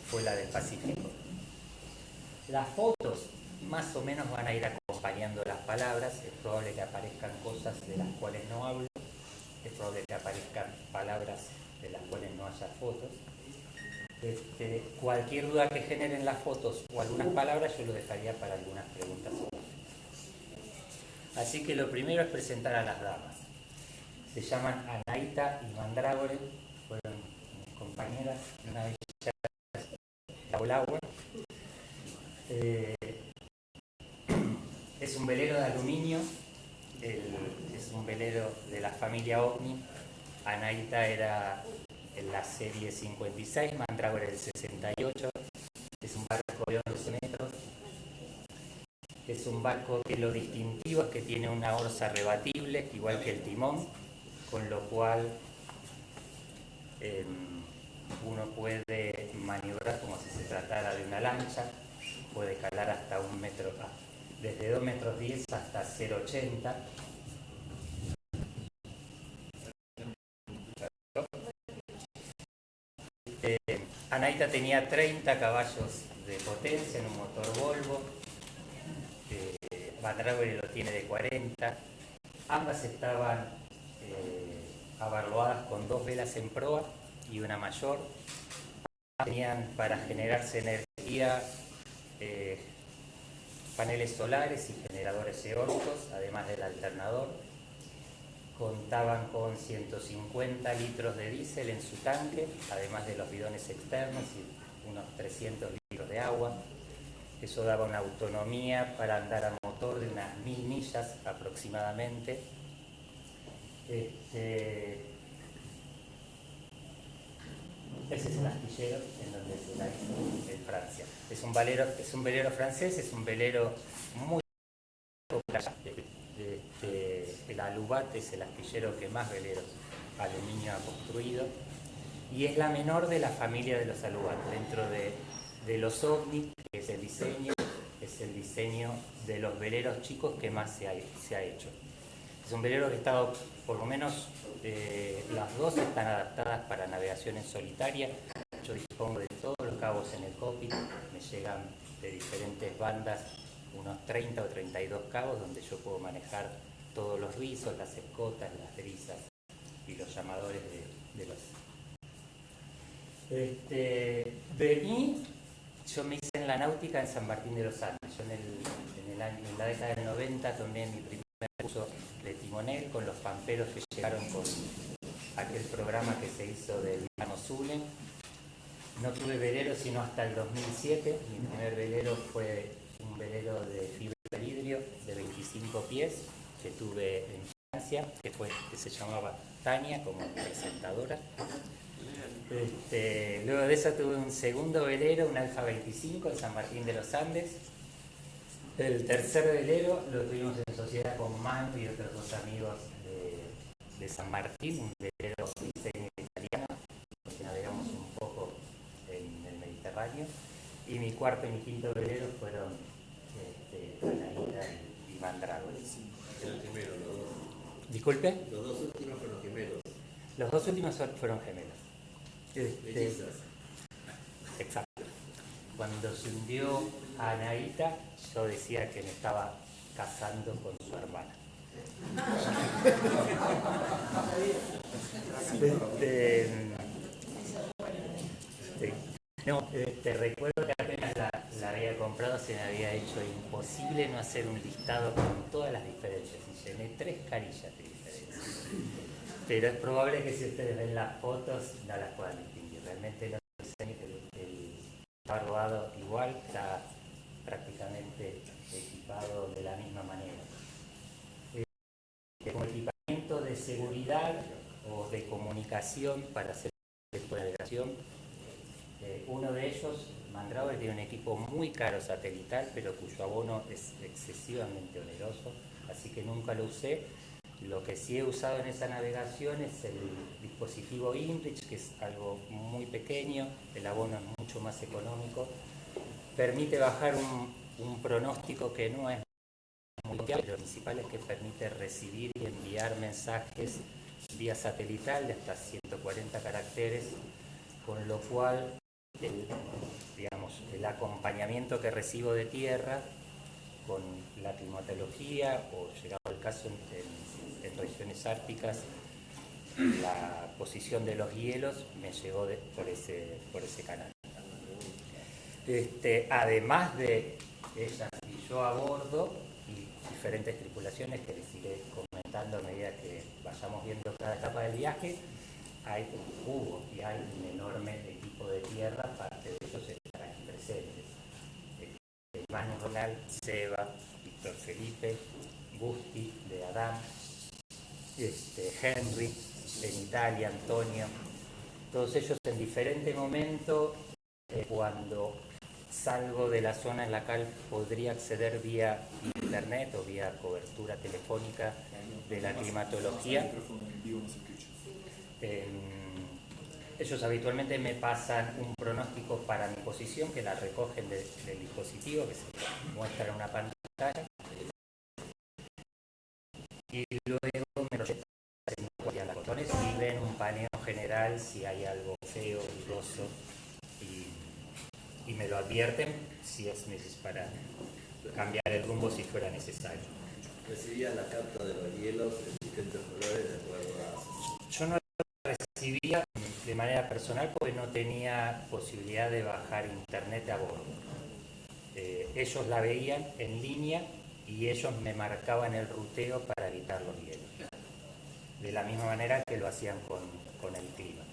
fue la del Pacífico. Las fotos más o menos van a ir acompañando las palabras. Es probable que aparezcan cosas de las cuales no hablo, es probable que aparezcan palabras de las cuales no haya fotos. Cualquier duda que generen las fotos o algunas palabras yo lo dejaría para algunas preguntas. Así que lo primero es presentar a las damas. Se llaman Anaíta y Mandrágore, fueron mis compañeras, una de ellas Taulagua. Es un velero de aluminio, es un velero de la familia OVNI. Anaíta era en la serie 56, Mandrágora el 68, es un barco de 11 metros, es un barco que lo distintivo es que tiene una orza rebatible, igual que el timón, con lo cual uno puede maniobrar como si se tratara de una lancha, puede calar hasta 1 metro, desde 2 metros 10 hasta 0,80. Anaíta tenía 30 caballos de potencia en un motor Volvo, Mandrágore lo tiene de 40, ambas estaban abarroadas con 2 velas en proa y una mayor. Tenían para generarse energía paneles solares y generadores eólicos, además del alternador. Contaban con 150 litros de diésel en su tanque, además de los bidones externos y unos 300 litros de agua. Eso daba una autonomía para andar a motor de unas 1000 millas aproximadamente. Ese es el astillero en donde se la hizo en Francia. Es un velero francés, es un velero muy popular. El Alubat es el astillero que más veleros aluminio ha construido y es la menor de la familia de los Alubat. Dentro de los OVNI, que es el diseño de los veleros chicos que más se ha hecho. Es un velero que ha estado, por lo menos las dos están adaptadas para navegación en solitaria. Yo dispongo de todos los cabos en el cockpit, me llegan de diferentes bandas unos 30 o 32 cabos donde yo puedo manejar todos los rizos, las escotas, las brisas y los llamadores de los... Yo me hice en la náutica en San Martín de los Andes. Yo en la década del 90 tomé mi primer curso de timonel con los pamperos que llegaron con aquel programa que se hizo del Mano Zulen. No tuve velero sino hasta el 2007. Mi primer velero fue un velero de fibra de vidrio de 25 pies que tuve en Francia, que se llamaba Tania como presentadora. Luego de eso tuve un segundo velero, un Alfa 25 en San Martín de los Andes. El tercer velero lo tuvimos en sociedad con Manu y otros 2 amigos de San Martín, un velero diseño italiano, porque navegamos un poco en el Mediterráneo. Y mi cuarto y mi quinto velero fueron Anaíta y Mandrágore. Eran gemelos los dos. Disculpe. Los 2 últimos fueron gemelos. Los 2 últimos fueron gemelos. Exacto. Cuando se hundió a Anaíta, yo decía que me estaba casando con su hermana. Recuerdo que apenas la había comprado, se me había hecho imposible no hacer un listado con todas las diferencias y llené 3 carillas de diferencias. Pero es probable que si ustedes ven las fotos no las puedan distinguir. Realmente no está robado igual, está prácticamente equipado de la misma manera. Como equipamiento de seguridad o de comunicación para hacer tipo de navegación, uno de ellos, Mandrágore, tiene un equipo muy caro satelital, pero cuyo abono es excesivamente oneroso, así que nunca lo usé. Lo que sí he usado en esa navegación es el dispositivo InReach, que es algo muy pequeño, el abono es mucho más económico, permite bajar un pronóstico que no es muy confiable, pero lo principal es que permite recibir y enviar mensajes vía satelital de hasta 140 caracteres, con lo cual el acompañamiento que recibo de tierra con la climatología, o llegado el caso en regiones árticas, la posición de los hielos me llegó por ese canal. Además de ellas y yo a bordo, y diferentes tripulaciones que les iré comentando a medida que vayamos viendo cada etapa del viaje, hubo y hay un enorme equipo de tierra, parte de ellos están aquí presentes. Manu, Ronald, Seba, Víctor Felipe, Busti, de Adam, Henry, en Italia, Antonio, todos ellos en diferente momento, cuando salgo de la zona en la cual podría acceder vía internet o vía cobertura telefónica de la climatología. Ellos habitualmente me pasan un pronóstico para mi posición, que la recogen del dispositivo, que se muestra en una pantalla, y luego me proyectan en los botones y ven un paneo general si hay algo feo, dudoso, y me lo advierten si es necesario para cambiar el rumbo si fuera necesario. Recibía la carta de los hielos en distintos colores de acuerdo a... Yo no la recibía de manera personal porque no tenía posibilidad de bajar internet a bordo. Ellos la veían en línea y ellos me marcaban el ruteo para evitar los hielos. De la misma manera que lo hacían con el clima.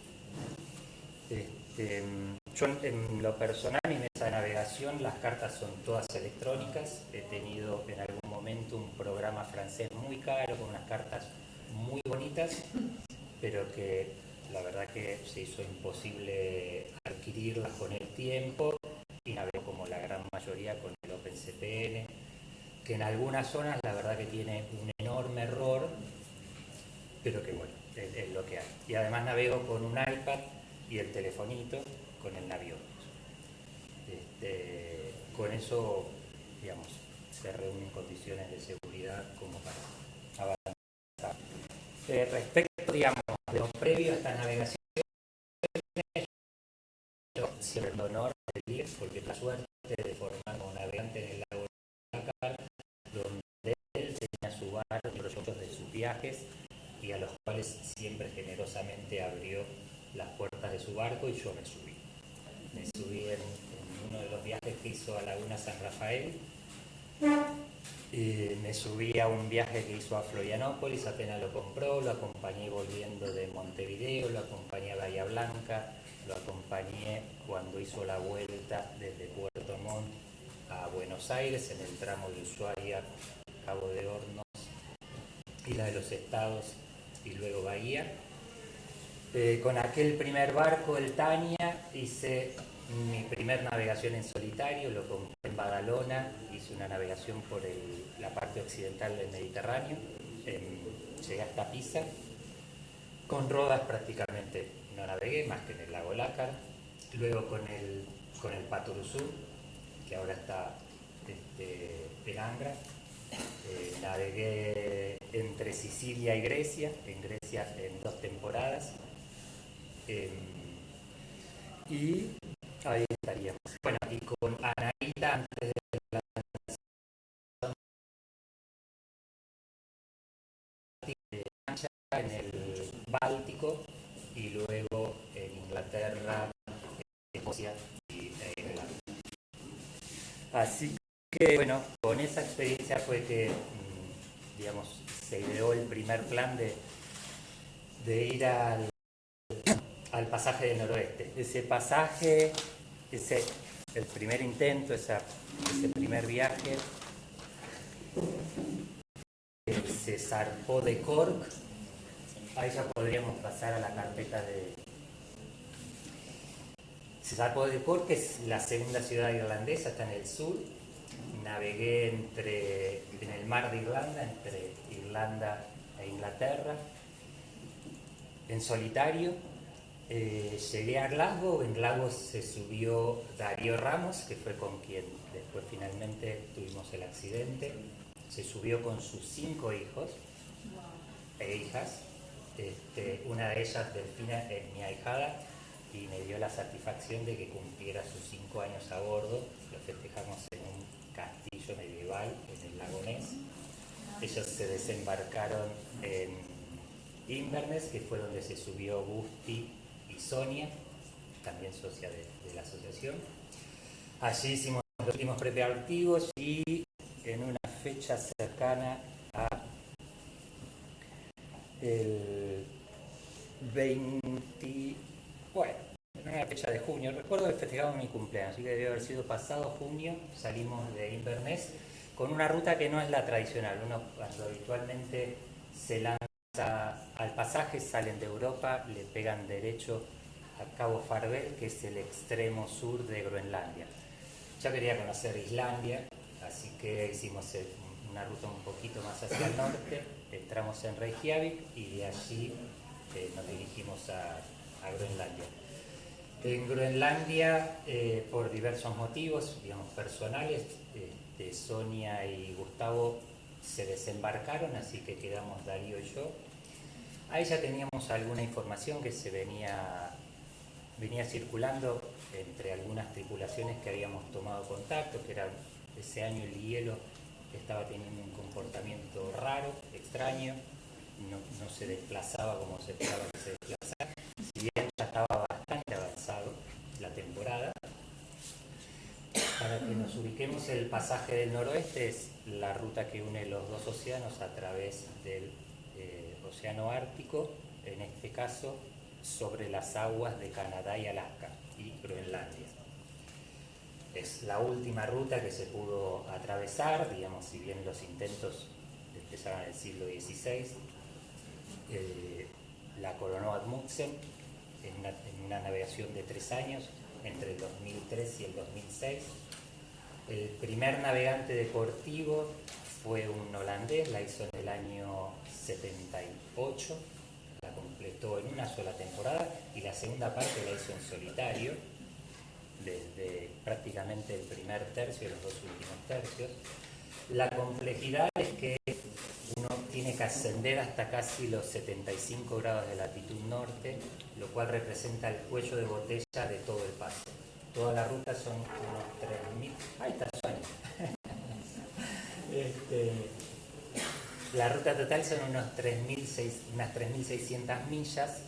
Yo en lo personal, mi mesa de navegación, las cartas son todas electrónicas. He tenido en algún momento un programa francés muy caro con unas cartas muy bonitas, pero que la verdad que se hizo imposible adquirirlas con el tiempo, y navego como la gran mayoría con el OpenCPN, que en algunas zonas la verdad que tiene un enorme error, pero que bueno, es lo que hay. Y además navego con un iPad y el telefonito con el naviómetro. Con eso, digamos, se reúnen condiciones de seguridad como para avanzar. Respecto, digamos, de lo previo a esta navegación, yo siempre el honor de ir, porque la suerte de formar como navegante en el lago Lácar, donde él tenía su bar y proyectos de sus viajes, y a los cuales siempre generosamente abrió las puertas de su barco, y yo me subí. Me subí en uno de los viajes que hizo a Laguna San Rafael, y me subí a un viaje que hizo a Florianópolis, apenas lo compró, lo acompañé volviendo de Montevideo, lo acompañé a Bahía Blanca, lo acompañé cuando hizo la vuelta desde Puerto Montt a Buenos Aires en el tramo de Ushuaia, Cabo de Hornos, Isla de los Estados y luego Bahía. Con aquel primer barco, el Tania, hice mi primer navegación en solitario, lo compré en Badalona, hice una navegación por la parte occidental del Mediterráneo, llegué hasta Pisa. Con Rodas prácticamente no navegué más que en el lago Lácar. Luego con el Patoruzú, que ahora está en Angra, navegué entre Sicilia y Grecia, en Grecia en 2 temporadas. Y ahí estaríamos. Bueno, y con Anaíta antes de la lancha en el Báltico, y luego en Inglaterra, Escocia y Irlanda. Así que bueno, con esa experiencia fue que digamos, se ideó el primer plan de ir al pasaje del noroeste. Ese pasaje, el primer intento, ese primer viaje, se zarpó de Cork. Ahí ya podríamos pasar a la carpeta se zarpó de Cork, que es la segunda ciudad irlandesa, está en el sur. Navegué en el mar de Irlanda, entre Irlanda e Inglaterra, en solitario. Llegué a Glasgow. En Glasgow se subió Darío Ramos, que fue con quien después finalmente tuvimos el accidente. Se subió con sus 5 hijos e hijas. Una de ellas, Delfina, es mi ahijada, y me dio la satisfacción de que cumpliera sus 5 5 años a bordo, lo festejamos en un castillo medieval en el lago Ness. Ellos se desembarcaron en Inverness, que fue donde se subió Busti y Sonia, también socia de la asociación. Allí hicimos los últimos preparativos y en una fecha cercana a el 20, bueno, en una fecha de junio, recuerdo que festejamos mi cumpleaños, así que debe haber sido pasado junio, salimos de Inverness con una ruta que no es la tradicional. Uno cuando habitualmente se lanza al pasaje, salen de Europa, le pegan derecho a Cabo Farvel, que es el extremo sur de Groenlandia. Ya quería conocer Islandia, así que hicimos una ruta un poquito más hacia el norte, entramos en Reykjavik y de allí nos dirigimos a Groenlandia. En Groenlandia, por diversos motivos, digamos, personales, Sonia y Gustavo se desembarcaron, así que quedamos Darío y yo. Ahí ya teníamos alguna información que se venía circulando entre algunas tripulaciones que habíamos tomado contacto, que era ese año el hielo estaba teniendo un comportamiento raro, extraño, no se desplazaba como se esperaba que se desplazara, si bien ya estaba bastante avanzado la temporada. Para que nos ubiquemos, el pasaje del noroeste es la ruta que une los dos océanos a través del océano Ártico, en este caso sobre las aguas de Canadá y Alaska y Groenlandia. Es la última ruta que se pudo atravesar, digamos, si bien los intentos empezaron en el siglo XVI, la coronó Amundsen en una navegación de 3 años, entre el 2003 y el 2006. El primer navegante deportivo fue un holandés, la hizo en el año 78, la completó en una sola temporada y la segunda parte la hizo en solitario, desde prácticamente el primer tercio y los 2 últimos tercios. La complejidad es que uno tiene que ascender hasta casi los 75 grados de latitud norte, lo cual representa el cuello de botella de todo el paso. Toda la ruta son unos 3.000... ¡Ahí está Sonia! La ruta total son unas 3.600 millas.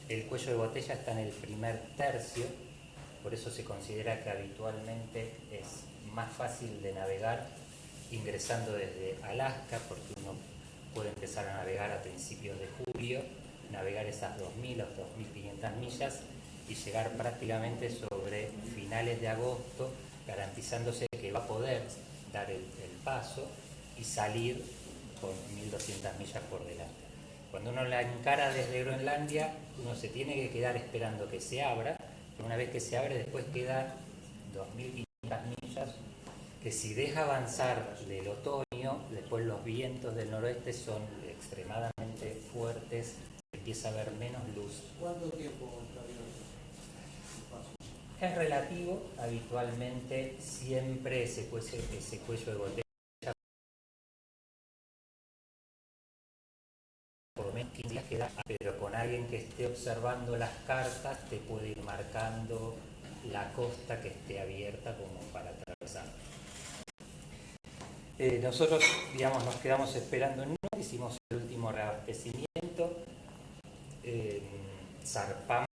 El cuello de botella está en el primer tercio, por eso se considera que habitualmente es más fácil de navegar ingresando desde Alaska, porque uno puede empezar a navegar a principios de julio, navegar esas 2.000 o 2.500 millas y llegar prácticamente sobre finales de agosto, garantizándose que va a poder dar el paso y salir con 1.200 millas por delante. Cuando uno la encara desde Groenlandia, uno se tiene que quedar esperando que se abra, pero una vez que se abre después quedan 2.500 millas, que si deja avanzar del otoño, después los vientos del noroeste son extremadamente fuertes, empieza a haber menos luz. ¿Cuánto tiempo estaría Es relativo, habitualmente siempre ese cuello de botella por lo menos 15 días queda, pero con alguien que esté observando las cartas te puede ir marcando la costa que esté abierta como para atravesar. Nosotros, digamos, nos quedamos esperando en Nuuk, hicimos el último reabastecimiento, zarpamos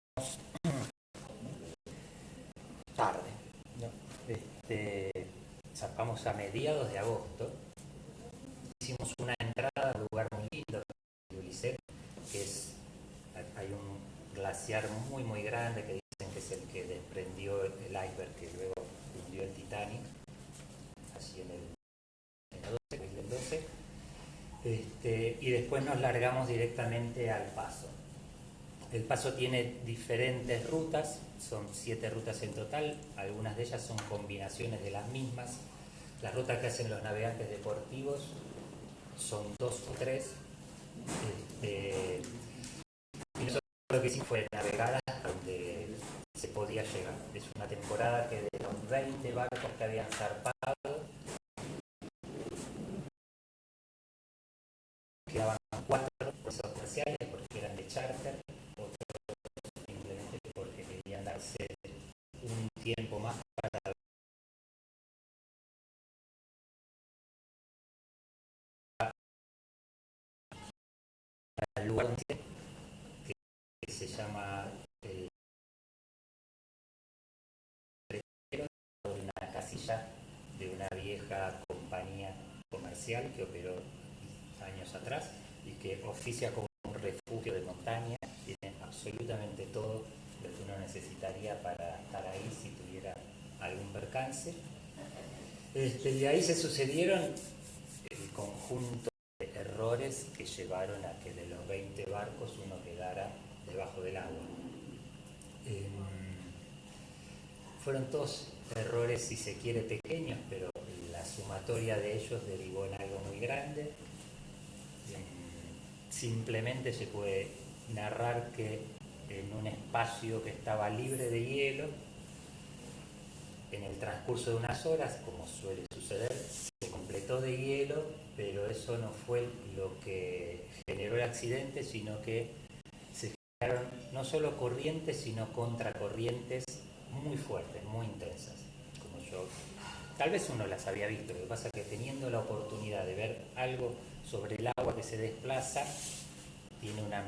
tarde, ¿no? Zarpamos a mediados de agosto, hicimos una entrada a un lugar muy lindo, que hay un glaciar muy muy grande que dicen que es el que desprendió el iceberg que luego hundió el Titanic, así en el 12, y después nos largamos directamente al paso. El paso tiene diferentes rutas, son 7 rutas en total, algunas de ellas son combinaciones de las mismas. Las rutas que hacen los navegantes deportivos son 2 o 3. Y nosotros lo que hicimos fue navegar hasta donde se podía llegar. Es una temporada que de los 20 barcos que habían zarpado, quedaban 4 puestos comerciales porque eran de charter, otros simplemente porque querían darse un tiempo más para que se llama una casilla de una vieja compañía comercial que operó años atrás y que oficia como un refugio de montaña. Tiene absolutamente todo lo que uno necesitaría para estar ahí si tuviera algún percance. Y ahí se sucedieron el conjunto de errores que llevaron a que de los 20 barcos uno quedara debajo del agua. Fueron todos errores, si se quiere, pequeños, pero la sumatoria de ellos derivó en algo muy grande. Simplemente se puede narrar que en un espacio que estaba libre de hielo, en el transcurso de unas horas, como suele suceder, se completó de hielo, pero eso no fue lo que generó el accidente, sino que se generaron no solo corrientes, sino contracorrientes muy fuertes, muy intensas, como yo, tal vez uno las había visto. Lo que pasa es que teniendo la oportunidad de ver algo sobre el agua que se desplaza, tiene una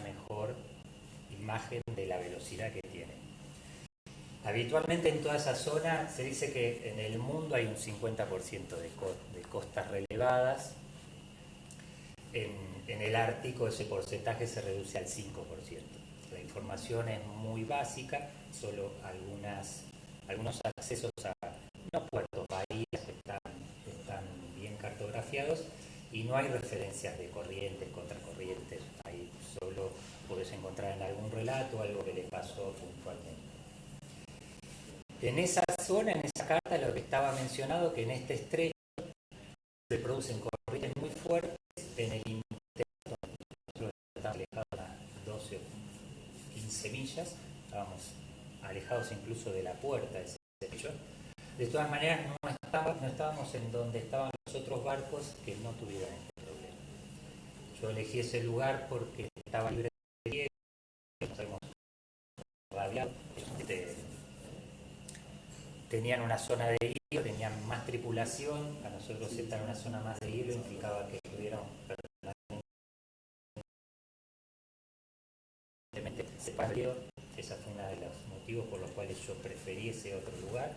mejor imagen de la velocidad que tiene. Habitualmente en toda esa zona se dice que en el mundo hay un 50% de costas relevadas. En el Ártico ese porcentaje se reduce al 5%. La información es muy básica, solo algunos accesos a unos puertos, bahías están bien cartografiados y no hay referencias de corrientes, contracorrientes. Ahí solo puedes encontrar en algún relato algo que le pasó puntualmente. En esa zona, en esa carta, lo que estaba mencionado, que en este estrecho se producen corrientes muy fuertes en el interior, nosotros estábamos alejados a 12 o 15 millas, estábamos alejados incluso de la puerta de ese estrecho. De todas maneras, no estábamos en donde estaban los otros barcos que no tuvieran este problema. Yo elegí ese lugar porque estaba libre de hielo, nos habíamos radiado, tenían una zona de hielo, tenían más tripulación. A nosotros estar en una zona más de hielo implicaba que estuviéramos permanentemente separados. Ese fue uno de los motivos por los cuales yo preferí ese otro lugar.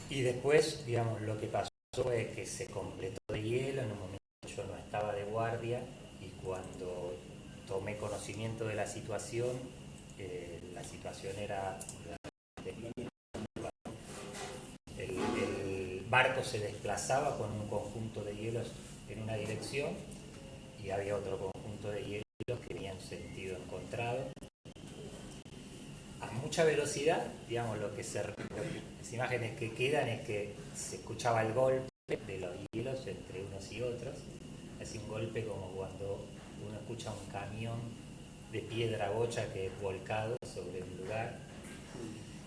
Y después, digamos, lo que pasó fue que se completó de hielo. En un momento yo no estaba de guardia y cuando tomé conocimiento de la situación era... El barco se desplazaba con un conjunto de hielos en una dirección y había otro conjunto de hielos que venían en sentido encontrado. A mucha velocidad, digamos, las imágenes que quedan es que se escuchaba el golpe de los hielos entre unos y otros. Es un golpe como cuando uno escucha un camión de piedra bocha que es volcado sobre un lugar.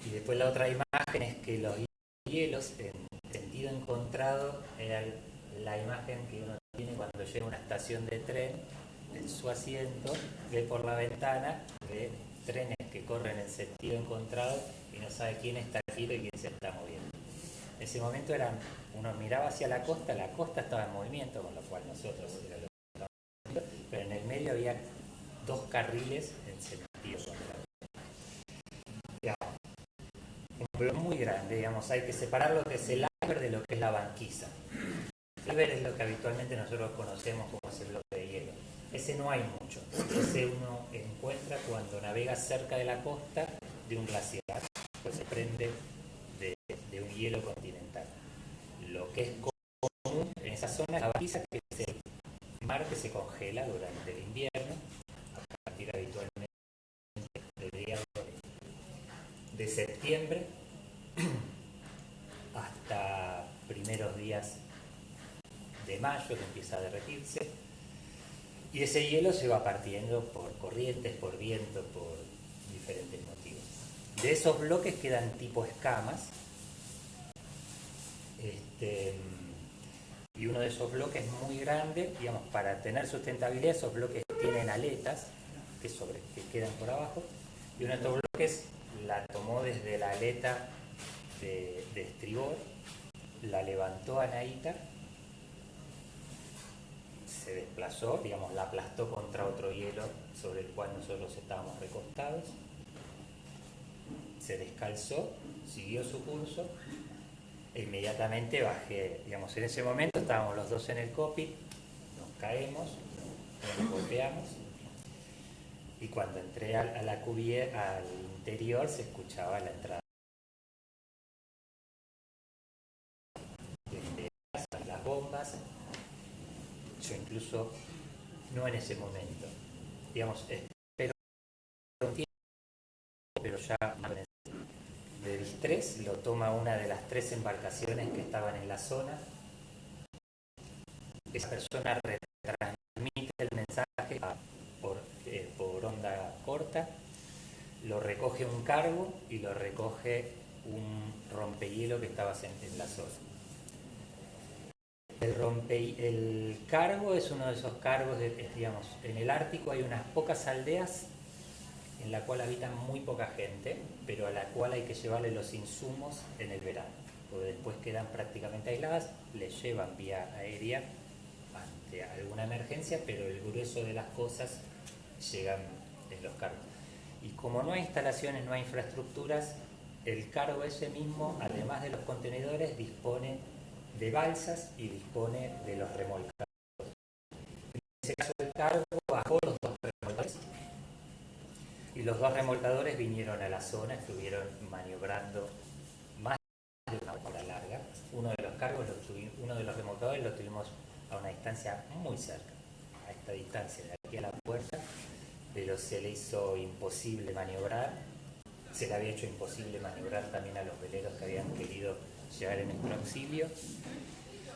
Y después la otra imagen es que los hielos en sentido encontrado era la imagen que uno tiene cuando llega a una estación de tren en su asiento, ve por la ventana, ve trenes que corren en sentido encontrado y no sabe quién está quieto y quién se está moviendo. En ese momento uno miraba hacia la costa estaba en movimiento, con lo cual nosotros era lo que estábamos viendo, pero en el medio había dos carriles en sentido contrario. Un bloque muy grande, digamos, hay que separar lo que es el iceberg de lo que es la banquisa. El iceberg es lo que habitualmente nosotros conocemos como ese bloque de hielo. Ese no hay mucho. Ese uno encuentra cuando navega cerca de la costa de un glaciar, pues se prende de un hielo continental. Lo que es común en esa zona es la banquisa, que es el mar que se congela durante el invierno, a partir habitualmente de septiembre hasta primeros días de mayo, que empieza a derretirse, y ese hielo se va partiendo por corrientes, por viento, por diferentes motivos. De esos bloques quedan tipo escamas, y uno de esos bloques muy grande, digamos, para tener sustentabilidad, esos bloques tienen aletas que quedan por abajo, y uno de estos bloques la tomó desde la aleta de estribor, la levantó Anaíta, se desplazó, digamos, la aplastó contra otro hielo sobre el cual nosotros estábamos recostados, se descalzó, siguió su curso e inmediatamente bajé. Digamos, en ese momento estábamos los dos en el cockpit, nos caemos, nos golpeamos y cuando entré a la cubierta, al interior, se escuchaba la entrada de las bombas. Yo incluso, no en ese momento, digamos, espero un tiempo, pero ya de distrés lo toma una de las 3 embarcaciones que estaban en la zona. Esa persona retransmite el mensaje por onda corta, lo recoge un cargo y lo recoge un rompehielo que estaba en la zona. El cargo es uno de esos cargos, digamos, en el Ártico hay unas pocas aldeas en la cual habitan muy poca gente, pero a la cual hay que llevarle los insumos en el verano, porque después quedan prácticamente aisladas, les llevan vía aérea ante alguna emergencia, pero el grueso de las cosas llegan en los cargos. Y como no hay instalaciones, no hay infraestructuras, el cargo ese mismo, además de los contenedores, dispone de balsas y dispone de los remolcadores. En ese caso el cargo bajó los 2 remolcadores y los 2 remolcadores vinieron a la zona, estuvieron maniobrando más de una hora larga. Uno de los remolcadores lo tuvimos a una distancia muy cerca, a esta distancia de aquí a la puerta, pero se le hizo imposible maniobrar. Se le había hecho imposible maniobrar también a los veleros que habían querido llegar en nuestro auxilio.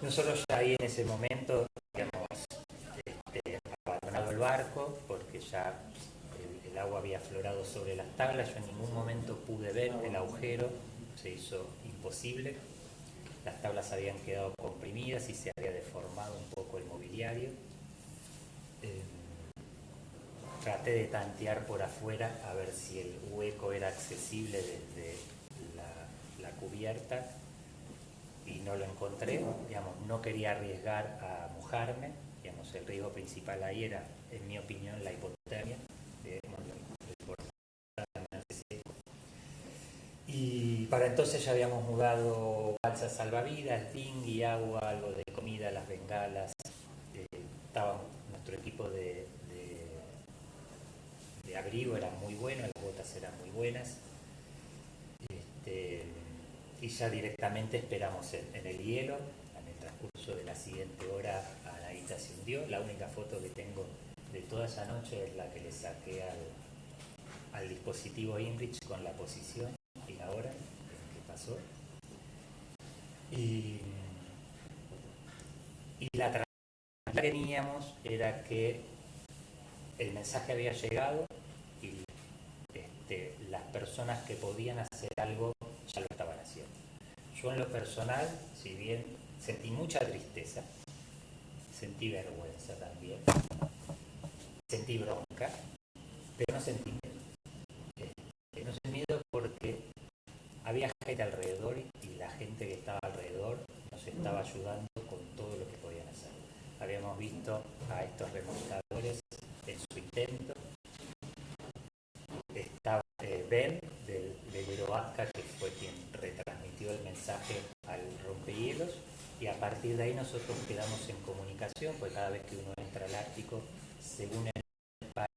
Nosotros ya ahí en ese momento, digamos, abandonado el barco porque ya el agua había aflorado sobre las tablas. Yo en ningún momento pude ver el agujero, se hizo imposible. Las tablas habían quedado comprimidas y se había deformado un poco el mobiliario. Traté de tantear por afuera a ver si el hueco era accesible desde la cubierta y no lo encontré. Digamos, no quería arriesgar a mojarme. Digamos, el riesgo principal ahí era, en mi opinión, la hipotermia. Y para entonces ya habíamos mudado balsas salvavidas, dinghy, agua, algo de comida, las bengalas. Estaba nuestro equipo de abrigo era muy bueno, las botas eran muy buenas. Y ya directamente esperamos en el hielo. En el transcurso de la siguiente hora Anaíta se hundió. La única foto que tengo de toda esa noche es la que le saqué al dispositivo InReach con la posición y la hora en que pasó. Y la tranquilidad que teníamos era que el mensaje había llegado y las personas que podían hacer algo ya lo estaban haciendo. Yo en lo personal, si bien sentí mucha tristeza, sentí vergüenza también, sentí bronca, pero no sentí miedo. No sentí miedo porque había gente alrededor y la gente que estaba alrededor nos estaba ayudando con todo lo que podían hacer. Habíamos visto a estos remolcadores en su intento. Estaba Ben del velero Asca, que fue quien retransmitió el mensaje al rompehielos, y a partir de ahí nosotros quedamos en comunicación, pues cada vez que uno entra al Ártico, según el país,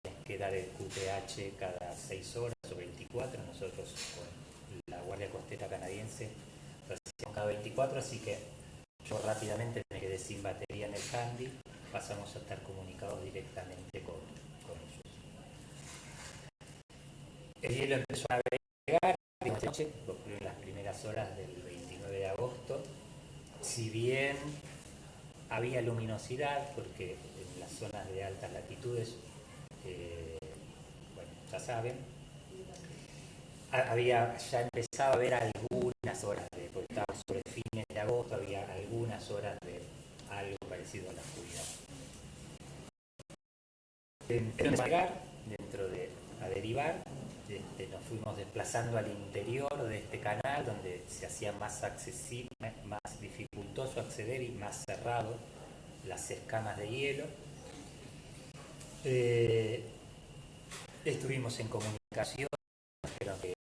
tenés que dar el QTH cada 6 horas o 24. Nosotros con la Guardia Costera Canadiense lo hacíamos cada 24, así que yo rápidamente me quedé sin batería en el handy, pasamos a estar comunicados directamente con ellos. El hielo empezó a navegar de noche, ocurrió en las primeras horas del 29 de agosto. Si bien había luminosidad, porque en las zonas de altas latitudes, bueno, ya saben, ya empezaba a haber algunas horas porque estaba sobre fines de agosto, había algunas horas de algo parecido a la oscuridad. Empezó a navegar a derivar. Nos fuimos desplazando al interior de este canal, donde se hacía más accesible, más dificultoso acceder y más cerrado las escamas de hielo. Estuvimos en comunicación, dijeron que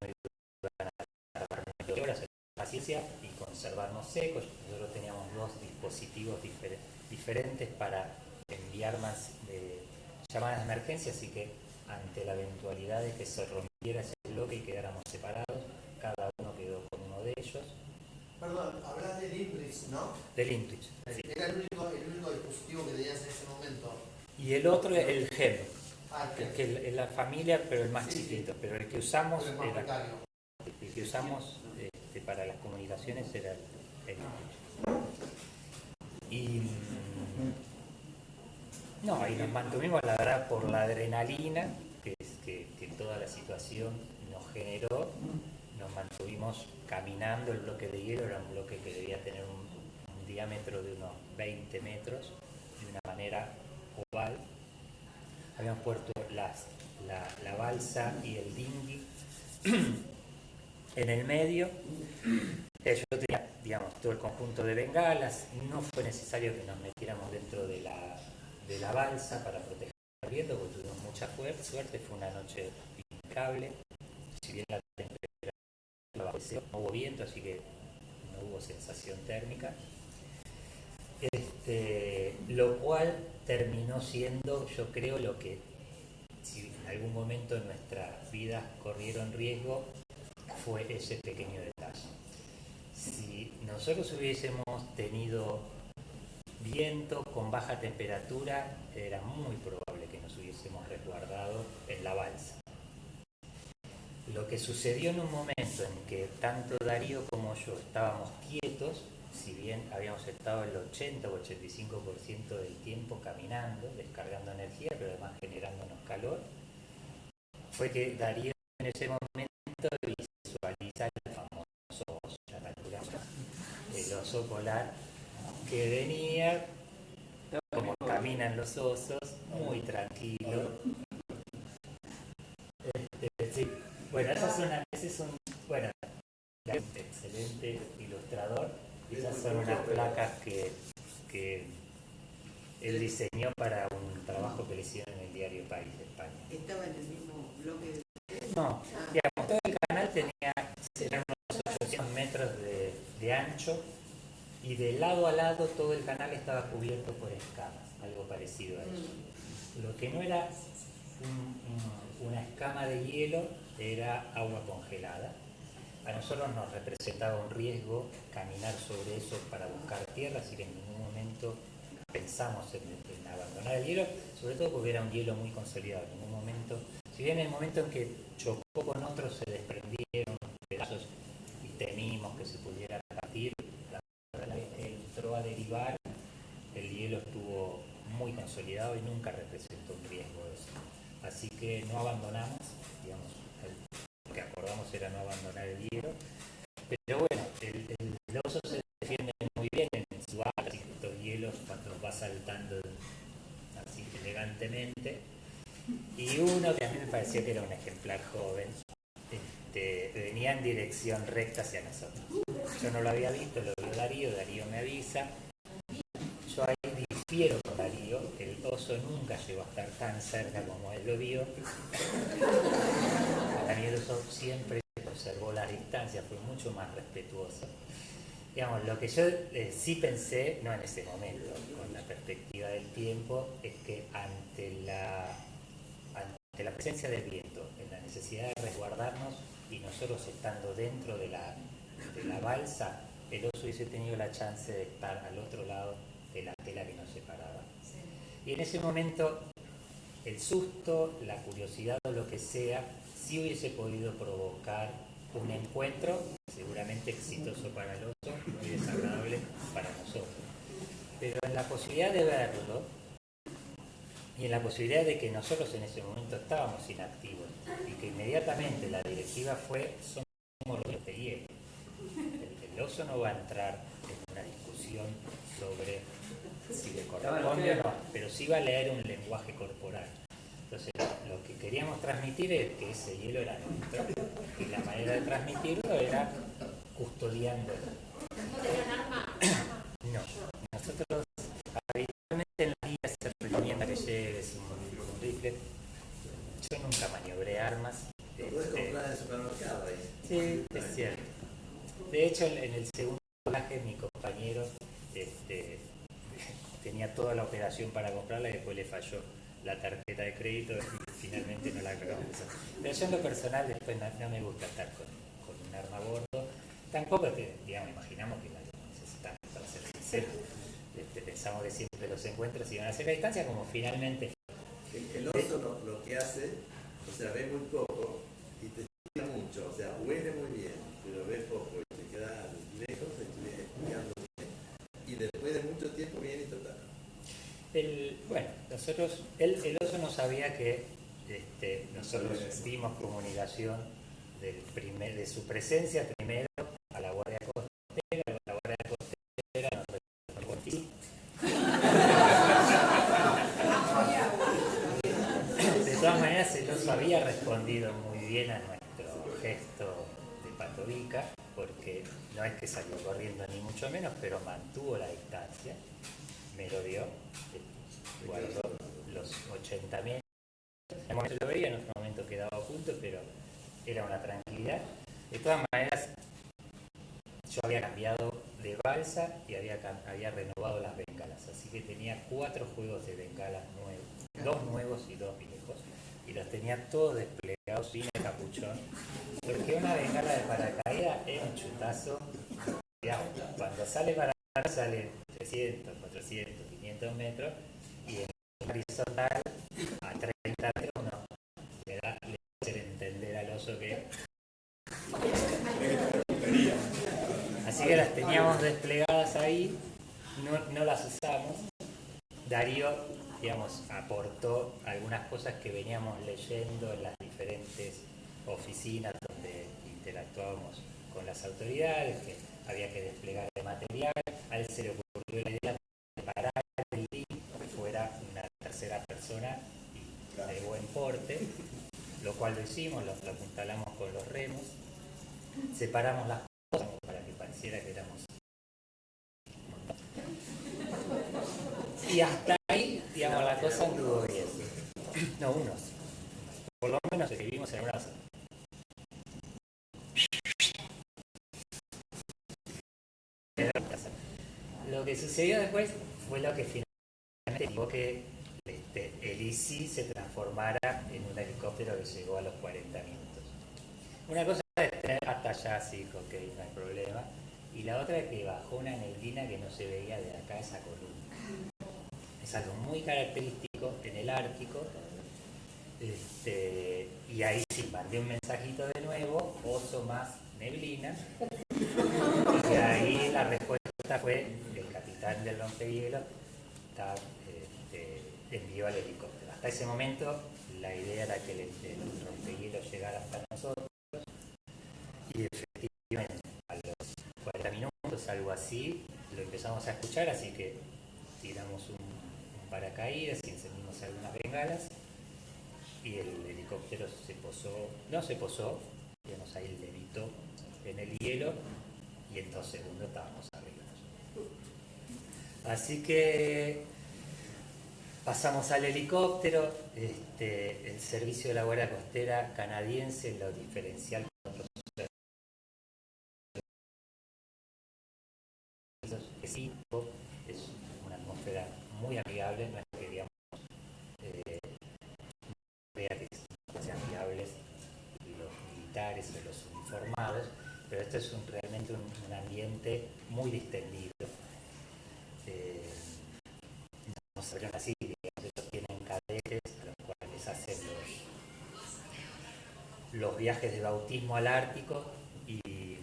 no iban a tardar 9 horas en paciencia y conservarnos secos. Nosotros teníamos dos dispositivos diferentes para enviar más llamadas de emergencia, así que ante la eventualidad de que se rompiera ese bloque y quedáramos separados, cada uno quedó con uno de ellos. Perdón, hablas del Intuit, ¿no? Del Intuit, sí. Era el único dispositivo que tenías en ese momento. Y el otro es el GEM, el que es la familia, pero el más chiquito. Pero el que usamos para las comunicaciones era el Intuit. Y no, y nos mantuvimos, la verdad, por la adrenalina que toda la situación nos generó. Nos mantuvimos caminando. El bloque de hielo era un bloque que debía tener un diámetro de unos 20 metros, de una manera oval. Habíamos puesto la balsa y el dinghy en el medio. Yo tenía, digamos, todo el conjunto de bengalas. No fue necesario que nos metiéramos dentro de la balsa para proteger el viento, porque tuvimos mucha suerte. Fue una noche impecable. Si bien la temperatura bajo, no hubo viento, así que no hubo sensación térmica. Lo cual terminó siendo, yo creo, lo que, si en algún momento en nuestras vidas corrieron riesgo, fue ese pequeño detalle. Si nosotros hubiésemos tenido viento con baja temperatura, era muy probable que nos hubiésemos resguardado en la balsa. Lo que sucedió en un momento en que tanto Darío como yo estábamos quietos, si bien habíamos estado el 80 o 85% del tiempo caminando, descargando energía, pero además generándonos calor, fue que Darío en ese momento visualiza el famoso oso, el oso polar, que venía, como caminan los osos, muy tranquilo. Sí. Bueno, ese es un excelente ilustrador. Esas son unas placas que él diseñó para un trabajo que le hicieron en el diario País de España. ¿Estaba en el mismo bloque? No, digamos, todo el canal tenía unos 800 metros de ancho, y de lado a lado todo el canal estaba cubierto por escamas, algo parecido a eso. Lo que no era una escama de hielo era agua congelada. A nosotros nos representaba un riesgo caminar sobre eso para buscar tierra, así que en ningún momento pensamos en abandonar el hielo, sobre todo porque era un hielo muy consolidado. En ningún momento, si bien en el momento en que chocó con otros se desprendieron pedazos y temimos que se pudiera partir, la verdad es que entró a derivar, el hielo estuvo muy consolidado y nunca representó un riesgo eso. Así que no abandonamos, digamos, lo que acordamos era no abandonar el hielo. Pero bueno, el oso se defiende muy bien en su ala, así que estos hielos cuando va saltando así elegantemente. Y uno que a mí me parecía que era un ejemplar joven, venía en dirección recta hacia nosotros. Yo no lo había visto, lo vio Darío me avisa. Yo ahí difiero con Darío, el oso nunca llegó a estar tan cerca como él lo vio. Para mí el oso siempre observó las distancias, fue mucho más respetuoso. Digamos, lo que yo sí pensé, no en ese momento, con la perspectiva del tiempo, es que ante la presencia del viento, en la necesidad de resguardarnos y nosotros estando dentro de la balsa, el oso hubiese tenido la chance de estar al otro lado de la tela que nos separaba. Sí. Y en ese momento, el susto, la curiosidad o lo que sea, sí hubiese podido provocar un encuentro seguramente exitoso para el oso, muy desagradable para nosotros. Pero en la posibilidad de verlo y en la posibilidad de que nosotros en ese momento estábamos inactivos y que inmediatamente la directiva fue somos los de hielo. El oso no va a entrar en una discusión sobre si le corresponde o no, pero sí va a leer un lenguaje corporal. Entonces, lo que queríamos transmitir es que ese hielo era nuestro y la manera de transmitirlo era custodiándolo. ¿No tenían arma? No, nosotros Sí, es cierto. De hecho, en el segundo viaje mi compañero tenía toda la operación para comprarla y después le falló la tarjeta de crédito y finalmente no la acabamos de usar. Pero yo en lo personal después no me gusta estar con un arma a bordo. Tampoco que, digamos, imaginamos que la necesitamos, para ser sinceros. Pensamos que siempre los encuentros iban a ser a distancia, como finalmente. El oso lo que hace, o sea, ve muy poco y te tira mucho, o sea, huele muy bien, pero ve poco y te queda lejos estudiando bien. Y después de mucho tiempo viene y total. Bueno, nosotros, el oso no sabía que nosotros dimos comunicación de su presencia primero a la Guardia Costera, la Guardia Costera nos respondió. De todas maneras, el oso había respondido muy bien a nuestro gesto de patovica, porque no es que salió corriendo ni mucho menos, pero mantuvo la distancia, me lo dio, guardó los 80 metros. En el momento lo veía, en otro momento quedaba oculto, pero era una tranquilidad. De todas maneras, yo había cambiado de balsa y había renovado las bengalas, así que tenía 4 juegos de bengalas nuevos, 2 nuevos y 2 viejos, y los tenía todos desplegados sin el capuchón, porque una bengala de paracaídas es un chutazo, digamos, cuando sale para sale 300, 400, 500 metros, y en horizontal a 30 metros uno le va a hacer entender al oso que... Así que las teníamos desplegadas ahí, no las usamos. Darío, digamos, aportó algunas cosas que veníamos leyendo en las diferentes oficinas donde interactuábamos con las autoridades, que había que desplegar el material. A él se le ocurrió la idea de parar el link que fuera una tercera persona de buen porte, lo cual lo hicimos, lo apuntalamos con los remos, separamos las cosas para que pareciera que éramos... Y hasta ahí, digamos, la cosa anduvo bien. No, por lo menos escribimos en una... Lo que sucedió después fue lo que finalmente llevó que el ICI se transformara en un helicóptero que llegó a los 40 minutos. Una cosa es tener hasta allá, sí, ok, no hay problema. Y la otra es que bajó una neblina que no se veía de acá, esa columna. Es algo muy característico en el Ártico. Y ahí sí, mandé un mensajito de nuevo, oso más neblina. Y ahí la respuesta fue el capitán del rompehielos envió al helicóptero. Hasta ese momento la idea era que el rompehielos llegara hasta nosotros, y efectivamente a los 40 minutos, algo así, lo empezamos a escuchar, así que tiramos un paracaídas y encendimos algunas bengalas y el helicóptero no se posó, digamos, ahí levitó en el hielo y en 2 segundos estábamos arriba. Así que pasamos al helicóptero, el servicio de la Guardia Costera canadiense, lo diferencial con otros servicios, es una atmósfera muy amigable, no es que digamos vea que sean amigables los militares o los uniformados, pero esto es realmente un ambiente muy distendido. No se ven así, digamos, ellos tienen cadetes a los cuales hacen los viajes de bautismo al Ártico y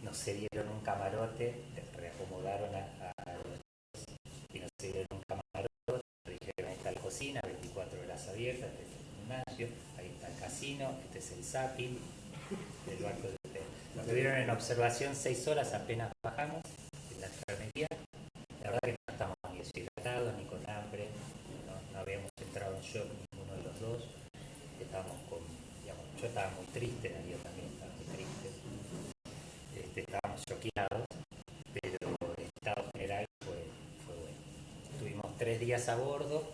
nos cedieron un camarote, reacomodaron y nos cedieron un camarote, dijeron, ahí está la cocina, 24 horas abiertas, este es el gimnasio, ahí está el casino, este es el zapping, el barco de ustedes. Nos tuvieron en observación 6 horas apenas bajamos en la enfermería. La verdad que no estamos ni deshidratados ni con hambre, no habíamos entrado en shock ninguno de los dos, estábamos digamos, yo estaba muy triste, Darío también estaba muy triste, estábamos choqueados, pero el estado general fue bueno. Tuvimos 3 días a bordo.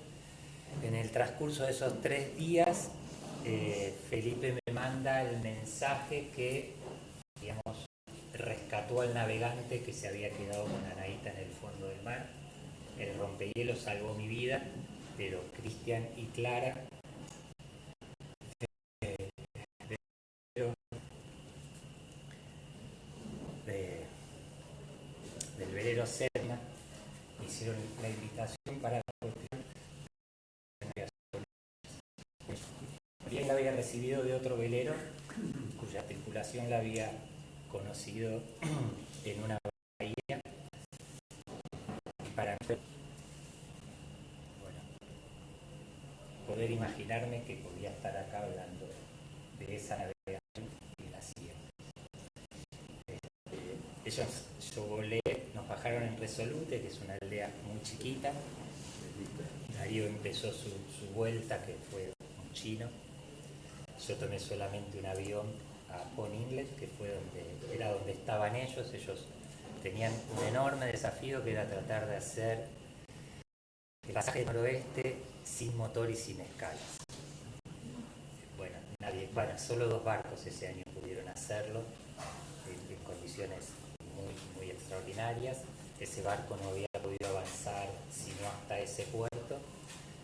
En el transcurso de esos 3 días, Felipe me manda el mensaje que rescató al navegante que se había quedado con Anaíta en el fondo del mar. El rompehielos salvó mi vida, pero Cristian y Clara del velero Serna hicieron la invitación para la cuestión. Bien la había recibido de otro velero cuya tripulación la había conocido en una bahía. Para poder imaginarme que podía estar acá hablando de esa navegación y la siguiente. Yo volé, nos bajaron en Resolute, que es una aldea muy chiquita. Darío empezó su vuelta, que fue un chino. Yo tomé solamente un avión a Pont Inlet, que era donde estaban ellos. Ellos tenían un enorme desafío, que era tratar de hacer el pasaje noroeste sin motor y sin escalas. Bueno, solo 2 barcos ese año pudieron hacerlo en condiciones muy extraordinarias. Ese barco no había podido avanzar sino hasta ese puerto,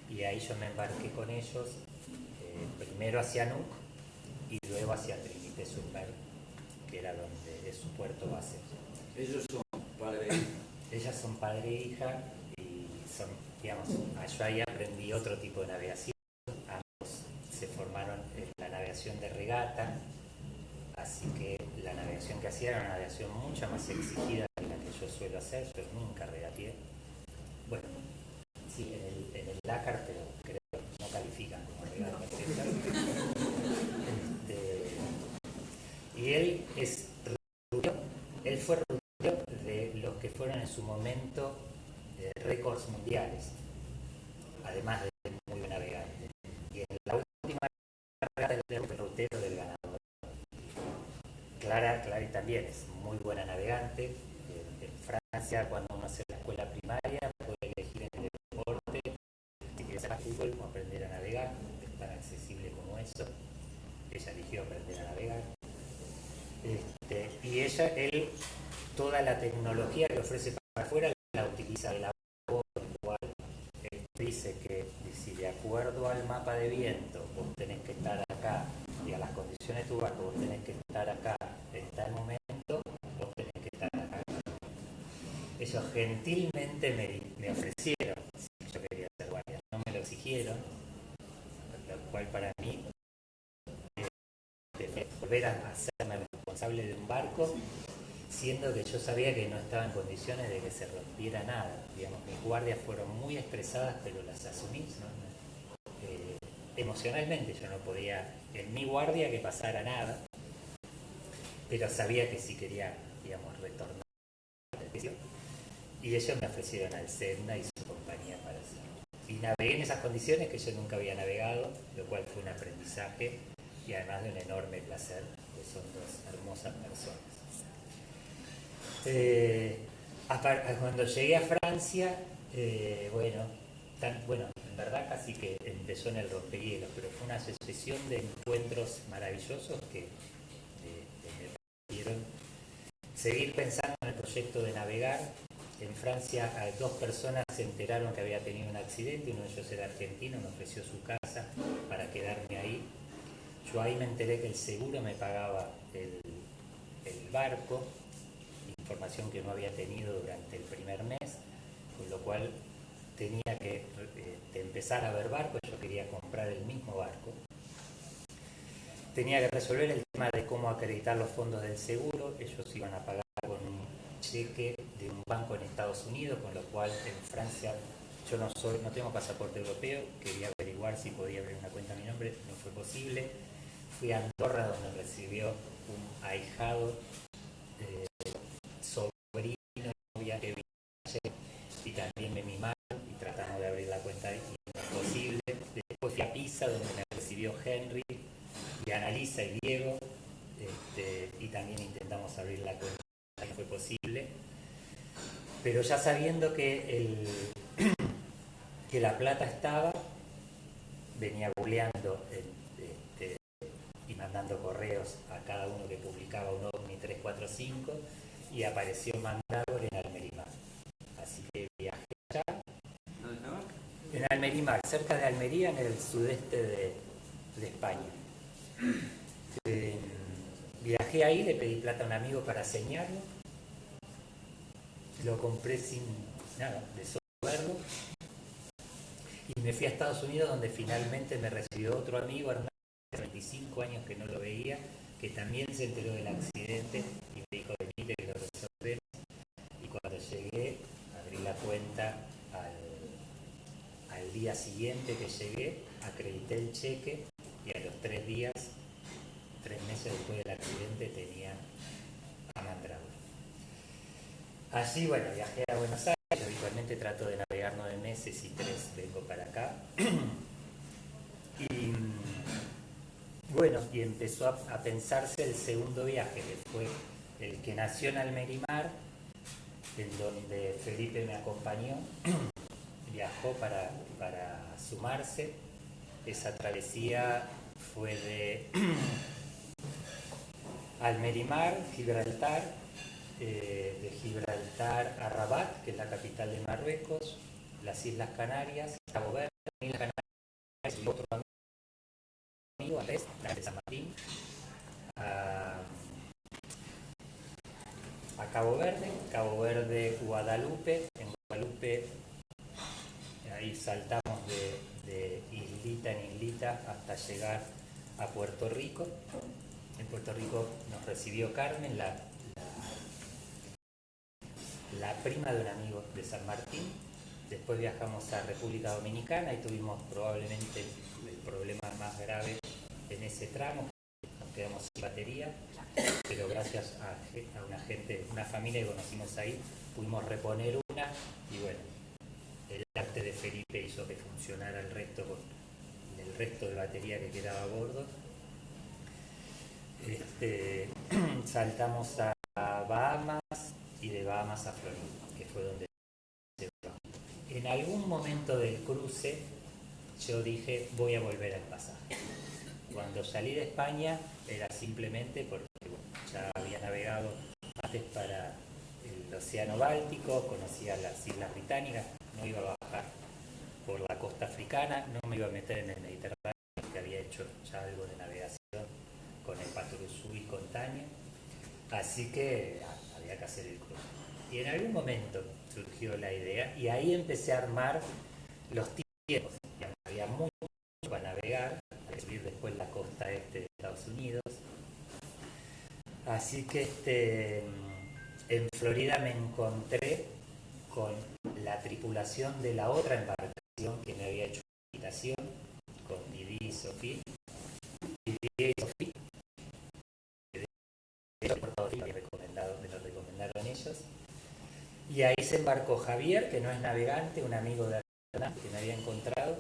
y ahí yo me embarqué con ellos, primero hacia Nuuk y luego hacia Trinité-sur-Mer, que era donde es su puerto base. Ellos son padre e hija. Ellas son padre e hija, y son, digamos, yo ahí aprendí otro tipo de navegación. Ambos se formaron en la navegación de regata, así que la navegación que hacía era una navegación mucho más exigida que la que yo suelo hacer. Yo nunca regateé. Bueno, sí, en el Dakar, pero creo que no califican como regata. Y él fue rubio de los que fueron en su momento récords mundiales, además de muy buen navegante. Y en la última regata del rutero del ganador. Clara también es muy buena navegante. En Francia, cuando uno hace la escuela primaria, puede elegir en el deporte si quiere hacer fútbol o aprender a navegar. Es tan accesible como eso. Ella eligió aprender a navegar. Y él, toda la tecnología que ofrece para afuera la utiliza de la voz, igual. Él dice que si de acuerdo al mapa de viento vos tenés que estar acá, y a las condiciones de tu barco vos tenés que estar acá en tal momento, vos tenés que estar acá. Ellos gentilmente me ofrecieron, si yo quería ser guardia, no me lo exigieron, lo cual para mí volver a hacerme responsable de un barco, siendo que yo sabía que no estaba en condiciones de que se rompiera nada. Digamos, mis guardias fueron muy estresadas, pero las asumí, ¿no? Emocionalmente yo no podía en mi guardia que pasara nada, pero sabía que sí quería, digamos, retornar a la televisión. Y ellos me ofrecieron al Sedna y su compañía para hacerlo. Y navegué en esas condiciones que yo nunca había navegado, lo cual fue un aprendizaje y además de un enorme placer, que son 2 hermosas personas. Cuando llegué a Francia, en verdad casi que empezó en el rompehielos, pero fue una sucesión de encuentros maravillosos que me permitieron seguir pensando en el proyecto de navegar. En Francia 2 personas se enteraron que había tenido un accidente, uno de ellos era argentino, me ofreció su casa para quedarme ahí. Yo ahí me enteré que el seguro me pagaba el barco, información que no había tenido durante el primer mes, con lo cual tenía que empezar a ver barcos. Yo quería comprar el mismo barco. Tenía que resolver el tema de cómo acreditar los fondos del seguro. Ellos iban a pagar con un cheque de un banco en Estados Unidos, con lo cual en Francia yo no tengo pasaporte europeo. Quería averiguar si podía abrir una cuenta a mi nombre, no fue posible. Fui a Andorra, donde recibió un ahijado, sobrino, novia que vino, y también me mimaron y tratamos de abrir la cuenta y no es posible. Después fui a Pisa, donde me recibió Henry y Annalisa y Diego, y también intentamos abrir la cuenta, no fue posible. Pero ya sabiendo que la plata estaba, venía googleando y mandando correos a cada uno que publicaba un OVNI 345, y apareció Mandrágora en Almerimar. Así que viajé allá. ¿Dónde estaba? En Almerimar, cerca de Almería, en el sudeste de España. Viajé ahí, le pedí plata a un amigo para señarlo. Lo compré sin nada, de solo verlo. Y me fui a Estados Unidos, donde finalmente me recibió otro amigo, Hernán, de 25 años que no lo veía, que también se enteró del accidente y me dijo, venite que lo resolvemos. Y cuando llegué, abrí la cuenta al día siguiente que llegué, acredité el cheque y a los 3 días, 3 meses después del accidente, tenía a Mandrágora. Así, bueno, viajé a Buenos Aires, habitualmente trato de navegar 9 meses y 3 vengo para acá. Y bueno, y empezó a pensarse el segundo viaje, que fue el que nació en Almerimar, en donde Felipe me acompañó, viajó para sumarse. Esa travesía fue de Almerimar, Gibraltar, de Gibraltar a Rabat, que es la capital de Marruecos, las Islas Canarias, Cabo Verde, Islas Canarias y otro amigo, Andrés, de San Martín, a Cabo Verde, Guadalupe. En Guadalupe ahí saltamos de islita en islita hasta llegar a Puerto Rico. En Puerto Rico nos recibió Carmen, la prima de un amigo de San Martín. Después viajamos a República Dominicana y tuvimos probablemente el problema más grave en ese tramo. Nos quedamos sin batería, pero gracias a una familia que conocimos ahí, pudimos reponer una y bueno, el arte de Felipe hizo que funcionara el resto de batería que quedaba a bordo. Saltamos a Bahamas y de Bahamas a Florida, que fue donde se fue. En algún momento del cruce yo dije voy a volver al pasaje. Cuando salí de España era simplemente porque ya había navegado antes para el Océano Báltico, conocía las Islas Británicas, no iba a bajar por la costa africana, no me iba a meter en el Mediterráneo, que había hecho ya algo de navegación con el Patrusú y con Tania, así que había que hacer el cruce. Y en algún momento surgió la idea y ahí empecé a armar los tiempos. Ya había mucho para navegar, para subir después la costa este de Estados Unidos. Así que en Florida me encontré con la tripulación de la otra embarcación que me había hecho la invitación, con Didier y Sofía. Didier y Sofía, me lo recomendaron ellos. Y ahí se embarcó Javier, que no es navegante, un amigo de Hernán que me había encontrado,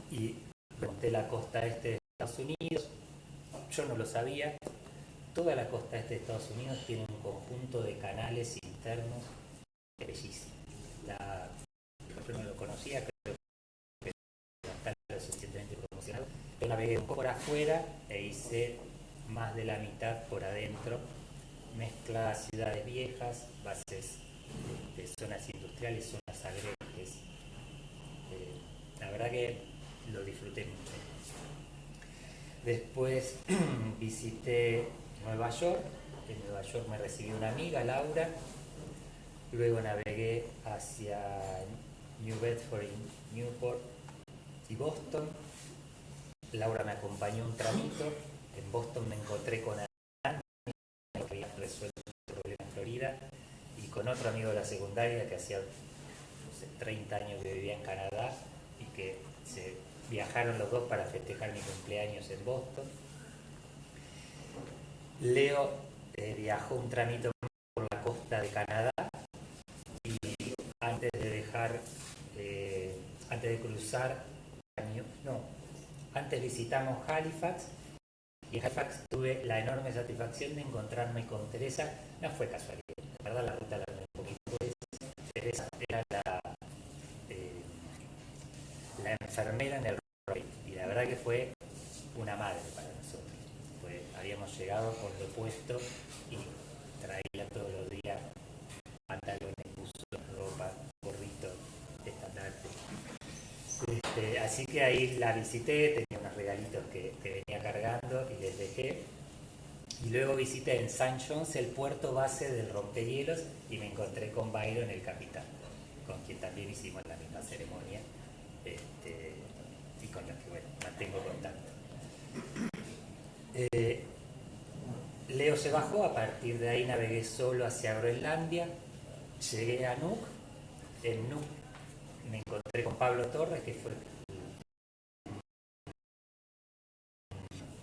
y monté la costa este de Estados Unidos. Yo no lo sabía. Toda la costa este de Estados Unidos tiene un conjunto de canales internos bellísimo. Yo no lo conocía, creo que no está lo suficientemente promocionado. Yo navegué un poco por afuera e hice más de la mitad por adentro, mezcla ciudades viejas, bases de zonas industriales, zonas agrícolas. La verdad que lo disfruté mucho. Después visité Nueva York. En Nueva York me recibió una amiga, Laura. Luego navegué hacia New Bedford, Newport y Boston. Laura me acompañó un tramito. En Boston me encontré con Hernán, que había resuelto un problema en Florida, y con otro amigo de la secundaria que hacía 30 años que vivía en Canadá y que se viajaron los dos para festejar mi cumpleaños en Boston. Leo viajó un tramito por la costa de Canadá y antes de cruzar, antes visitamos Halifax y en Halifax tuve la enorme satisfacción de encontrarme con Teresa. No fue casualidad, la verdad la ruta la tomé un poquito después. Teresa era la enfermera en el Royal y la verdad que fue una madre para nosotros. Habíamos llegado con lo puesto y traía todos los Así que ahí la visité, tenía unos regalitos que venía cargando y les dejé. Y luego visité en St. John's el puerto base del rompehielos y me encontré con Byron, el capitán, con quien también hicimos la misma ceremonia y con la que, bueno, mantengo contacto. Leo se bajó, a partir de ahí navegué solo hacia Groenlandia, llegué a Nuuk. En Nuuk me encontré con Pablo Torres, que fue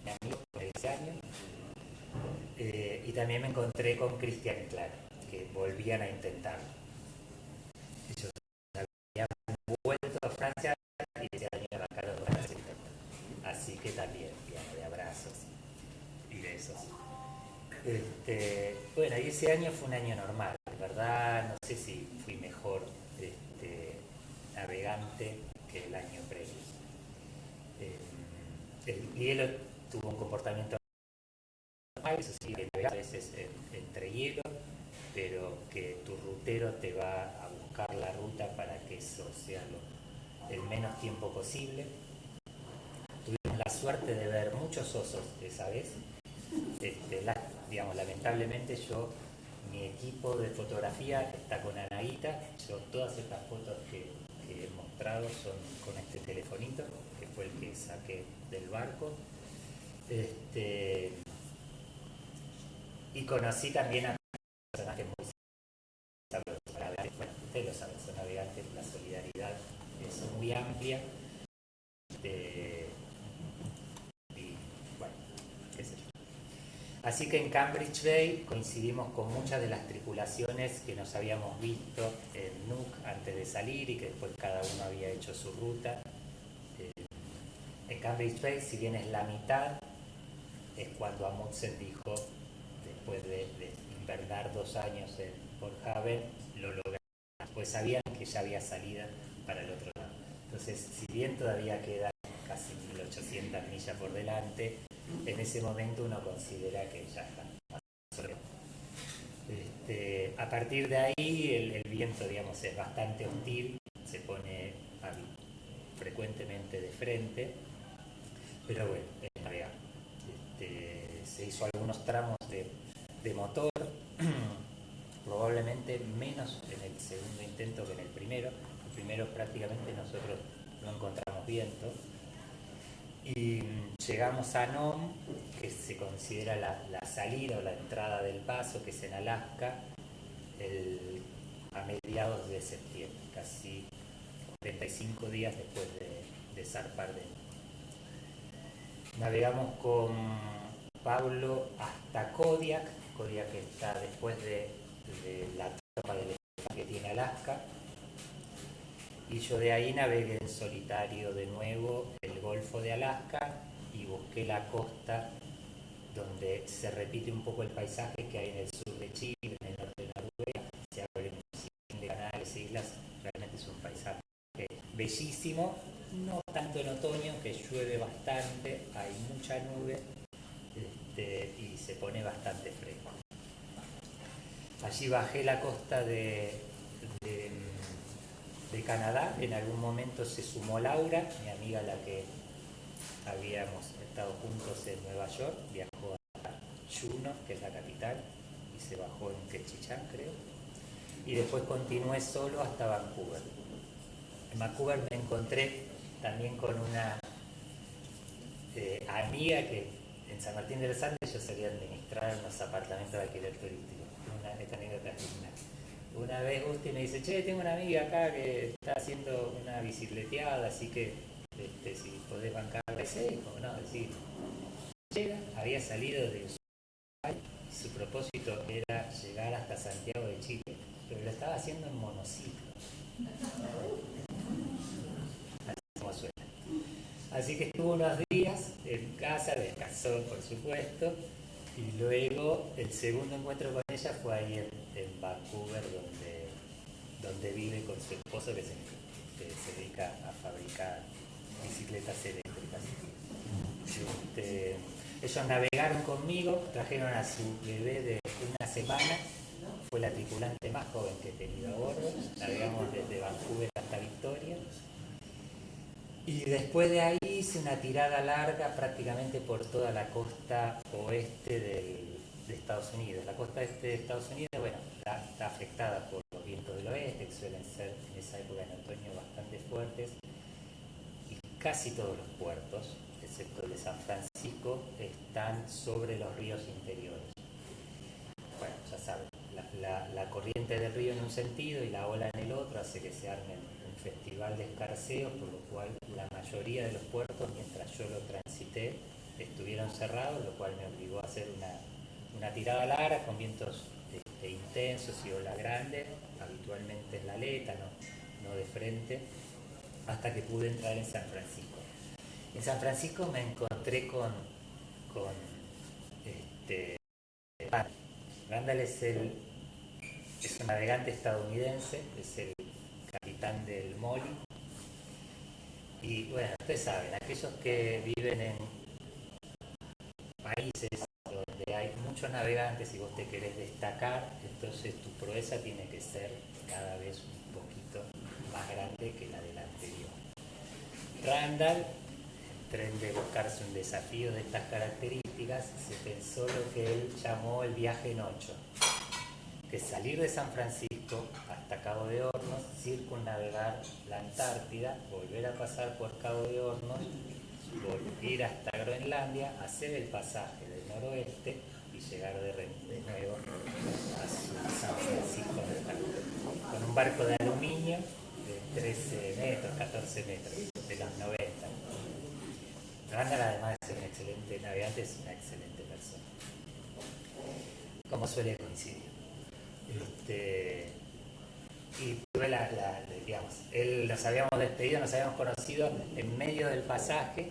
mi amigo por ese año, y también me encontré con Cristian y Clara, que volvían a intentarlo. Ellos habían vuelto a Francia y ese año arrancaron para hacer. Así que también, digamos, de abrazos y besos. Bueno, y ese año fue un año normal, de verdad, no sé si fui mejor navegante que el año previo. El hielo tuvo un comportamiento normal, eso sí, a veces entre hielo, pero que tu rutero te va a buscar la ruta para que eso sea el menos tiempo posible. Tuvimos la suerte de ver muchos osos esa vez. Digamos, lamentablemente mi equipo de fotografía está con Anaíta. Todas estas fotos que he mostrado son con este telefonito, que fue el que saqué del barco. Y conocí también a personajes muy sabrosos. Bueno, ustedes lo saben, son navegantes, la solidaridad es muy amplia. Así que en Cambridge Bay coincidimos con muchas de las tripulaciones que nos habíamos visto en Nuuk antes de salir y que después cada uno había hecho su ruta. En Cambridge Bay, si bien es la mitad, es cuando Amundsen dijo, después de invernar 2 años en Port Haven, lo lograron, pues sabían que ya había salida para el otro lado. Entonces, si bien todavía quedan casi 1800 millas por delante, en ese momento uno considera que ya está. A partir de ahí el viento, digamos, es bastante hostil, se pone frecuentemente de frente, pero bueno, es navegable. Se hizo algunos tramos de motor, probablemente menos en el segundo intento que en el primero. El primero prácticamente nosotros no encontramos viento. Y llegamos a Nome, que se considera la salida o la entrada del paso, que es en Alaska, a mediados de septiembre, casi 35 días después de zarpar de Nome. Navegamos con Pablo hasta Kodiak. Kodiak está después de la tropa del que tiene Alaska. Y yo de ahí navegué en solitario de nuevo el Golfo de Alaska y busqué la costa donde se repite un poco el paisaje que hay en el sur de Chile, en el norte de Noruega. Se abren un sinfín de canales, islas, realmente es un paisaje bellísimo, no tanto en otoño, que llueve bastante, hay mucha nube y se pone bastante fresco. Allí bajé la costa de Canadá. En algún momento se sumó Laura, mi amiga, la que habíamos estado juntos en Nueva York, viajó a Juneau, que es la capital, y se bajó en Ketchikan, creo, y después continué solo hasta Vancouver. En Vancouver me encontré también con una amiga que en San Martín de los Andes yo solía administrar unos apartamentos de alquiler turístico. Esta anécdota es linda. Una vez Gusti me dice, che, tengo una amiga acá que está haciendo una bicicleteada, así que si podés bancarla. Sí, como no, decir. Llega, había salido de su propósito era llegar hasta Santiago de Chile, pero lo estaba haciendo en monociclo. Así como suena. Así que estuvo unos días en casa, descansó por supuesto, y luego el segundo encuentro con ella fue ahí en Vancouver, donde vive con su esposo que se dedica a fabricar bicicletas eléctricas. Ellos navegaron conmigo, trajeron a su bebé de 1 semana, fue la tripulante más joven que he tenido a bordo, navegamos desde Vancouver hasta Victoria. Y después de ahí hice una tirada larga prácticamente por toda la costa oeste de Estados Unidos. La costa este de Estados Unidos, bueno, está afectada por los vientos del oeste, que suelen ser en esa época en otoño bastante fuertes, y casi todos los puertos, excepto el de San Francisco, están sobre los ríos interiores. Bueno, ya saben, la corriente del río en un sentido y la ola en el otro hace que se arme un festival de escarceos, por lo cual la mayoría de los puertos, mientras yo lo transité, estuvieron cerrados, lo cual me obligó a hacer una tirada larga con vientos intensos y ola grande, habitualmente en la aleta, no de frente, hasta que pude entrar en San Francisco. En San Francisco me encontré con Randall es un navegante estadounidense, es el capitán del Molly. Y bueno, ustedes saben, aquellos que viven en países donde hay muchos navegantes y vos te querés destacar, entonces tu proeza tiene que ser cada vez un poquito más grande que la del anterior. Randall, en tren de buscarse un desafío de estas características, se pensó lo que él llamó el viaje en 8, que es salir de San Francisco hasta Cabo de Hornos, circunnavegar la Antártida, volver a pasar por Cabo de Hornos, ir hasta Groenlandia, hacer el pasaje del noroeste y llegar de nuevo a San Francisco con un barco de aluminio de 13 metros, 14 metros, de los 90. Randall, además de ser un excelente navegante, es una excelente persona, como suele coincidir. Y tuve digamos, él nos habíamos despedido, nos habíamos conocido en medio del pasaje,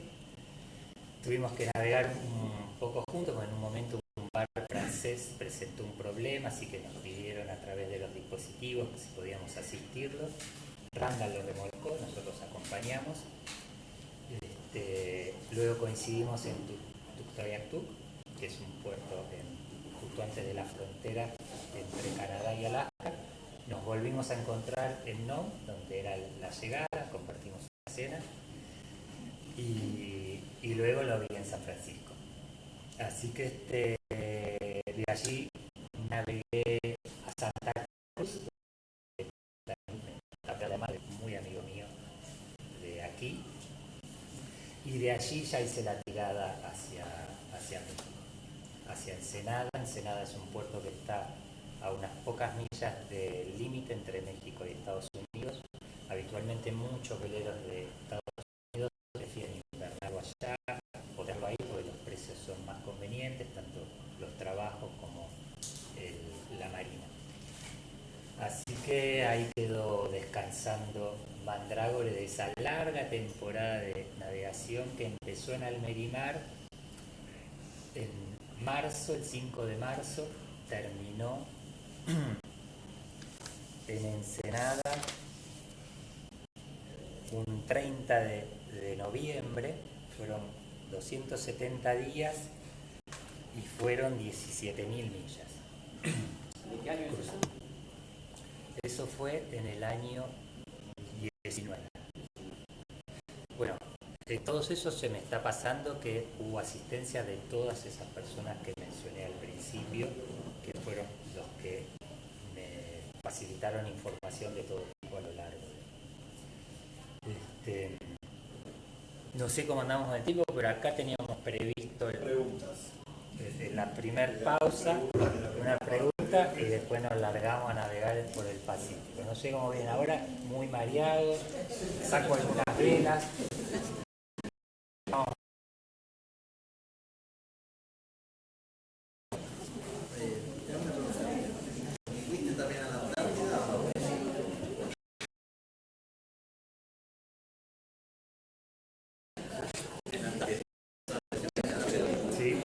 tuvimos que navegar un poco juntos, porque en un momento un bar francés presentó un problema, así que nos pidieron a través de los dispositivos que si podíamos asistirlo. Randall lo remolcó, nosotros acompañamos. Luego coincidimos en Tuktoyaktuk, que es un puerto justo antes de la frontera entre Canadá y Alaska. Nos volvimos a encontrar en Nome, donde era la llegada, compartimos una cena y luego lo vi en San Francisco. Así que de allí navegué a Santa Cruz, además de muy amigo mío de aquí, y de allí ya hice la tirada hacia México, hacia Ensenada. Ensenada es un puerto que está a unas pocas millas del límite entre México y Estados Unidos. Habitualmente muchos veleros de Estados Unidos prefieren invernarlo allá o tenerlo ahí porque los precios son más convenientes, tanto los trabajos como la marina. Así que ahí quedó descansando Mandrágore de esa larga temporada de navegación que empezó en Almerimar en marzo, el 5 de marzo, terminó en Ensenada un 30 de noviembre, fueron 270 días y fueron 17.000 millas. ¿De qué año es eso? Eso fue en el año 19. Bueno, de todos esos se me está pasando que hubo asistencia de todas esas personas que mencioné al principio, que fueron los que me facilitaron información de todo tipo a lo largo. No sé cómo andamos de tiempo, pero acá teníamos previsto la primer pausa, una pregunta y después nos largamos a navegar por el Pacífico. No sé cómo viene ahora, muy mareado, saco algunas velas. ¿Fuiste también a la Antártida o no? Sí.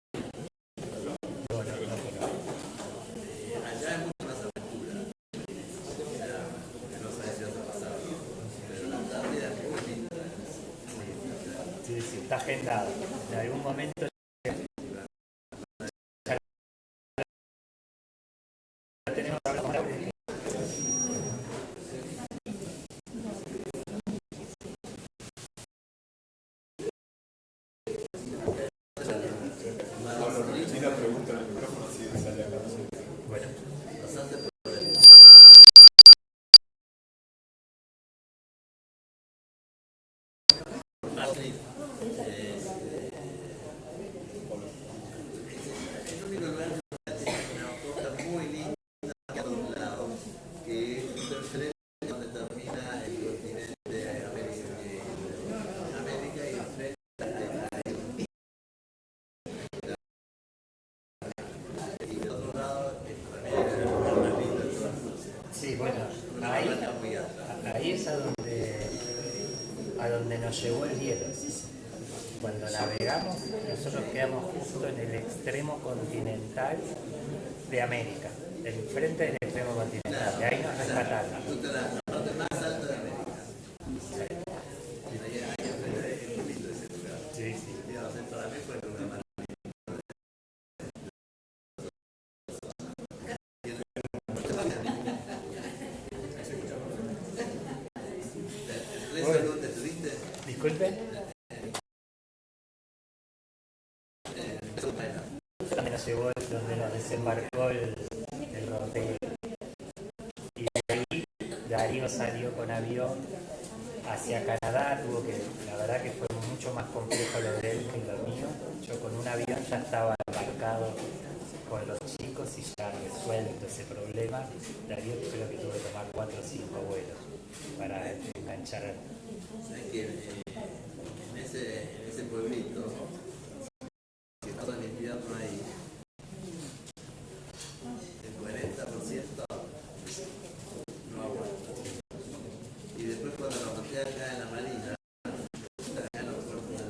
Allá es mucho más aventura. No sabes si vas a pasar, pero la Antártida es muy linda. Sí, sí, está agendado. En algún momento donde nos llevó el hielo. Cuando navegamos, nosotros quedamos justo en el extremo continental de América, enfrente del extremo continental, de ahí nos rescataron. Justo la parte más alta de América. Ahí enfrente es muy lindo ese lugar. Sí, sí. Digamos, para mí fue una maravilla. ¿Tres dónde estuviste? Disculpe. También nos llevó donde nos desembarcó el rodeo. Y de ahí Darío salió con avión hacia Canadá, la verdad que fue mucho más complejo lo de él que lo mío. Yo con un avión ya estaba embarcado con los chicos y ya resuelto ese problema. Darío creo que tuvo que tomar 4 o 5 vuelos para enganchar. ¿Sabes que en ese pueblito, que pasa el invierno ahí, el 40% no aguanta? Y después cuando nos monté acá en la marina, acá en los puertos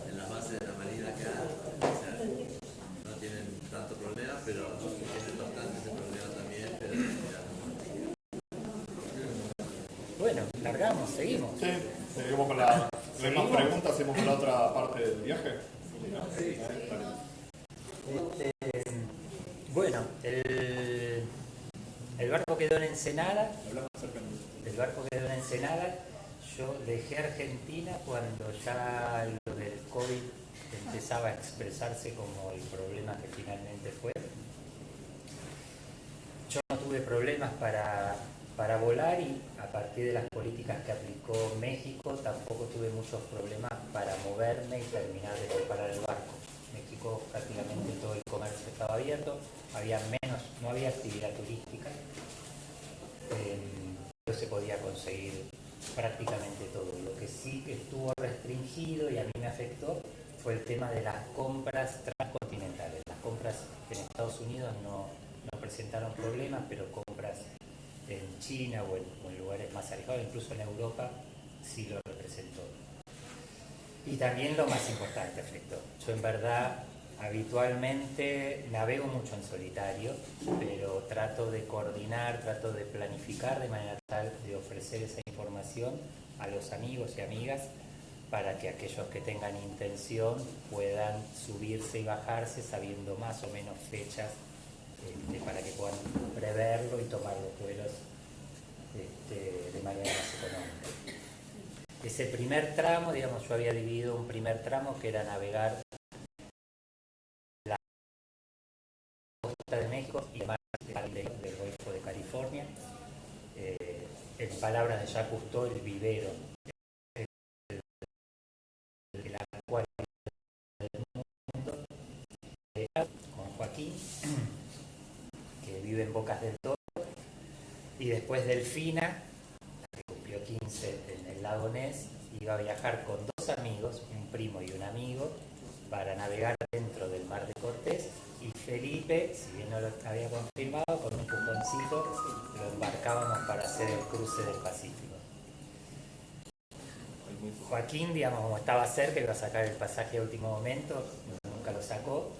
en la base de la marina acá, o sea, no tienen tanto problema, pero tienen bastante ese problema también, pero Bueno, largamos, seguimos. Sí, seguimos con la... ¿Hay más preguntas? ¿Hacemos la otra parte del viaje? Sí. Bueno, el barco quedó en Ensenada. El barco quedó en Ensenada. Yo dejé Argentina cuando ya lo del COVID empezaba a expresarse como el problema que finalmente fue. Yo no tuve problemas para volar y a partir de las políticas que aplicó México tampoco tuve muchos problemas para moverme y terminar de preparar el barco. México prácticamente todo el comercio estaba abierto, no había actividad turística, pero se podía conseguir prácticamente todo. Lo que sí que estuvo restringido y a mí me afectó fue el tema de las compras transcontinentales. Las compras en Estados Unidos no presentaron problemas, pero compras en China o en lugares más alejados, incluso en Europa, sí lo representó. Y también lo más importante afectó. Yo en verdad habitualmente navego mucho en solitario, pero trato de coordinar, trato de planificar de manera tal de ofrecer esa información a los amigos y amigas para que aquellos que tengan intención puedan subirse y bajarse sabiendo más o menos fechas para que puedan preverlo y tomar los vuelos de manera más económica. Ese primer tramo, digamos, yo había dividido un primer tramo que era navegar la costa de México y además del Golfo de California. En palabras de Jacques Cousteau, el vivero, el acuario del mundo, con Joaquín, que vive en Bocas del Toro, y después Delfina, que cumplió 15 en el lago Ness, iba a viajar con 2 amigos, un primo y un amigo, para navegar dentro del Mar de Cortés, y Felipe, si bien no lo había confirmado, con un empujoncito lo embarcábamos para hacer el cruce del Pacífico. Joaquín, digamos, como estaba cerca, iba a sacar el pasaje a último momento, nunca lo sacó,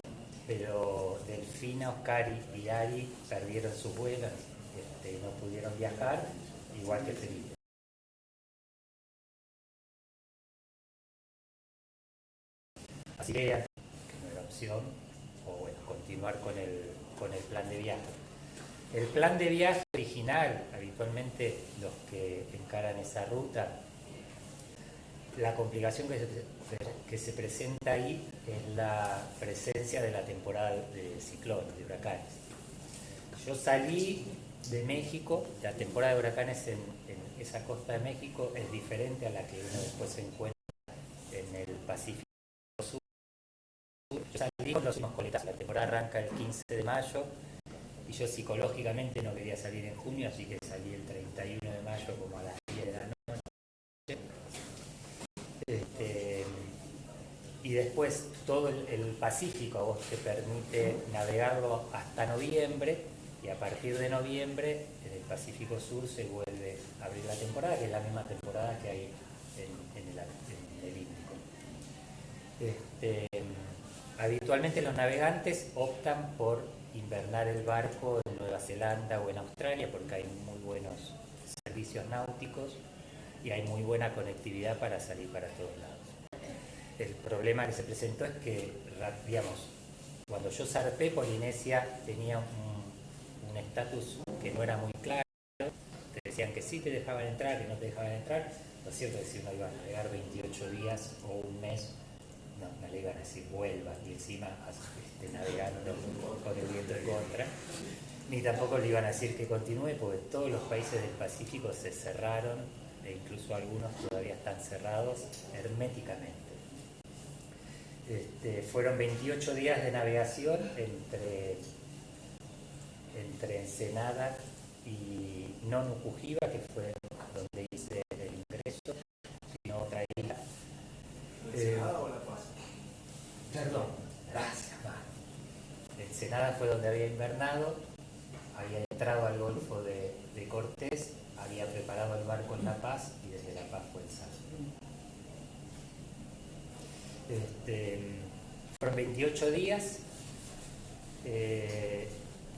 pero Delfina, Oscar y Ari perdieron sus vuelos, no pudieron viajar, igual que Felipe. Así que no era opción, o bueno, continuar con el plan de viaje. El plan de viaje original, habitualmente los que encaran esa ruta, la complicación que se presenta ahí es la presencia de la temporada de ciclones, de huracanes. Yo salí de México, la temporada de huracanes en esa costa de México es diferente a la que uno después se encuentra en el Pacífico Sur. Yo salí con los últimos coletazos, la temporada arranca el 15 de mayo y yo psicológicamente no quería salir en junio, así que salí el 31 de mayo como a las 10 de la noche. Y después todo el Pacífico a vos te permite navegarlo hasta noviembre, y a partir de noviembre en el Pacífico Sur se vuelve de abrir la temporada, que es la misma temporada que hay en el Índico. Habitualmente los navegantes optan por invernar el barco en Nueva Zelanda o en Australia porque hay muy buenos servicios náuticos y hay muy buena conectividad para salir para todos lados. El problema que se presentó es que, digamos, cuando yo zarpé, Polinesia tenía un estatus que no era muy claro. Te decían que sí te dejaban entrar, que no te dejaban entrar. Lo cierto es que si uno iba a navegar 28 días o un mes, no le iban a decir vuelva y encima navegando con el viento en contra. Ni tampoco le iban a decir que continúe, porque todos los países del Pacífico se cerraron, e incluso algunos todavía están cerrados herméticamente. Fueron 28 días de navegación entre Ensenada y Nonukuhiva, que fue donde hice el ingreso, sino otra isla. ¿Ensenada o La Paz? Perdón, gracias, Mar. Ensenada fue donde había invernado, había entrado al Golfo de Cortés, había preparado el barco en La Paz y desde La Paz fue el salto. Fueron 28 días.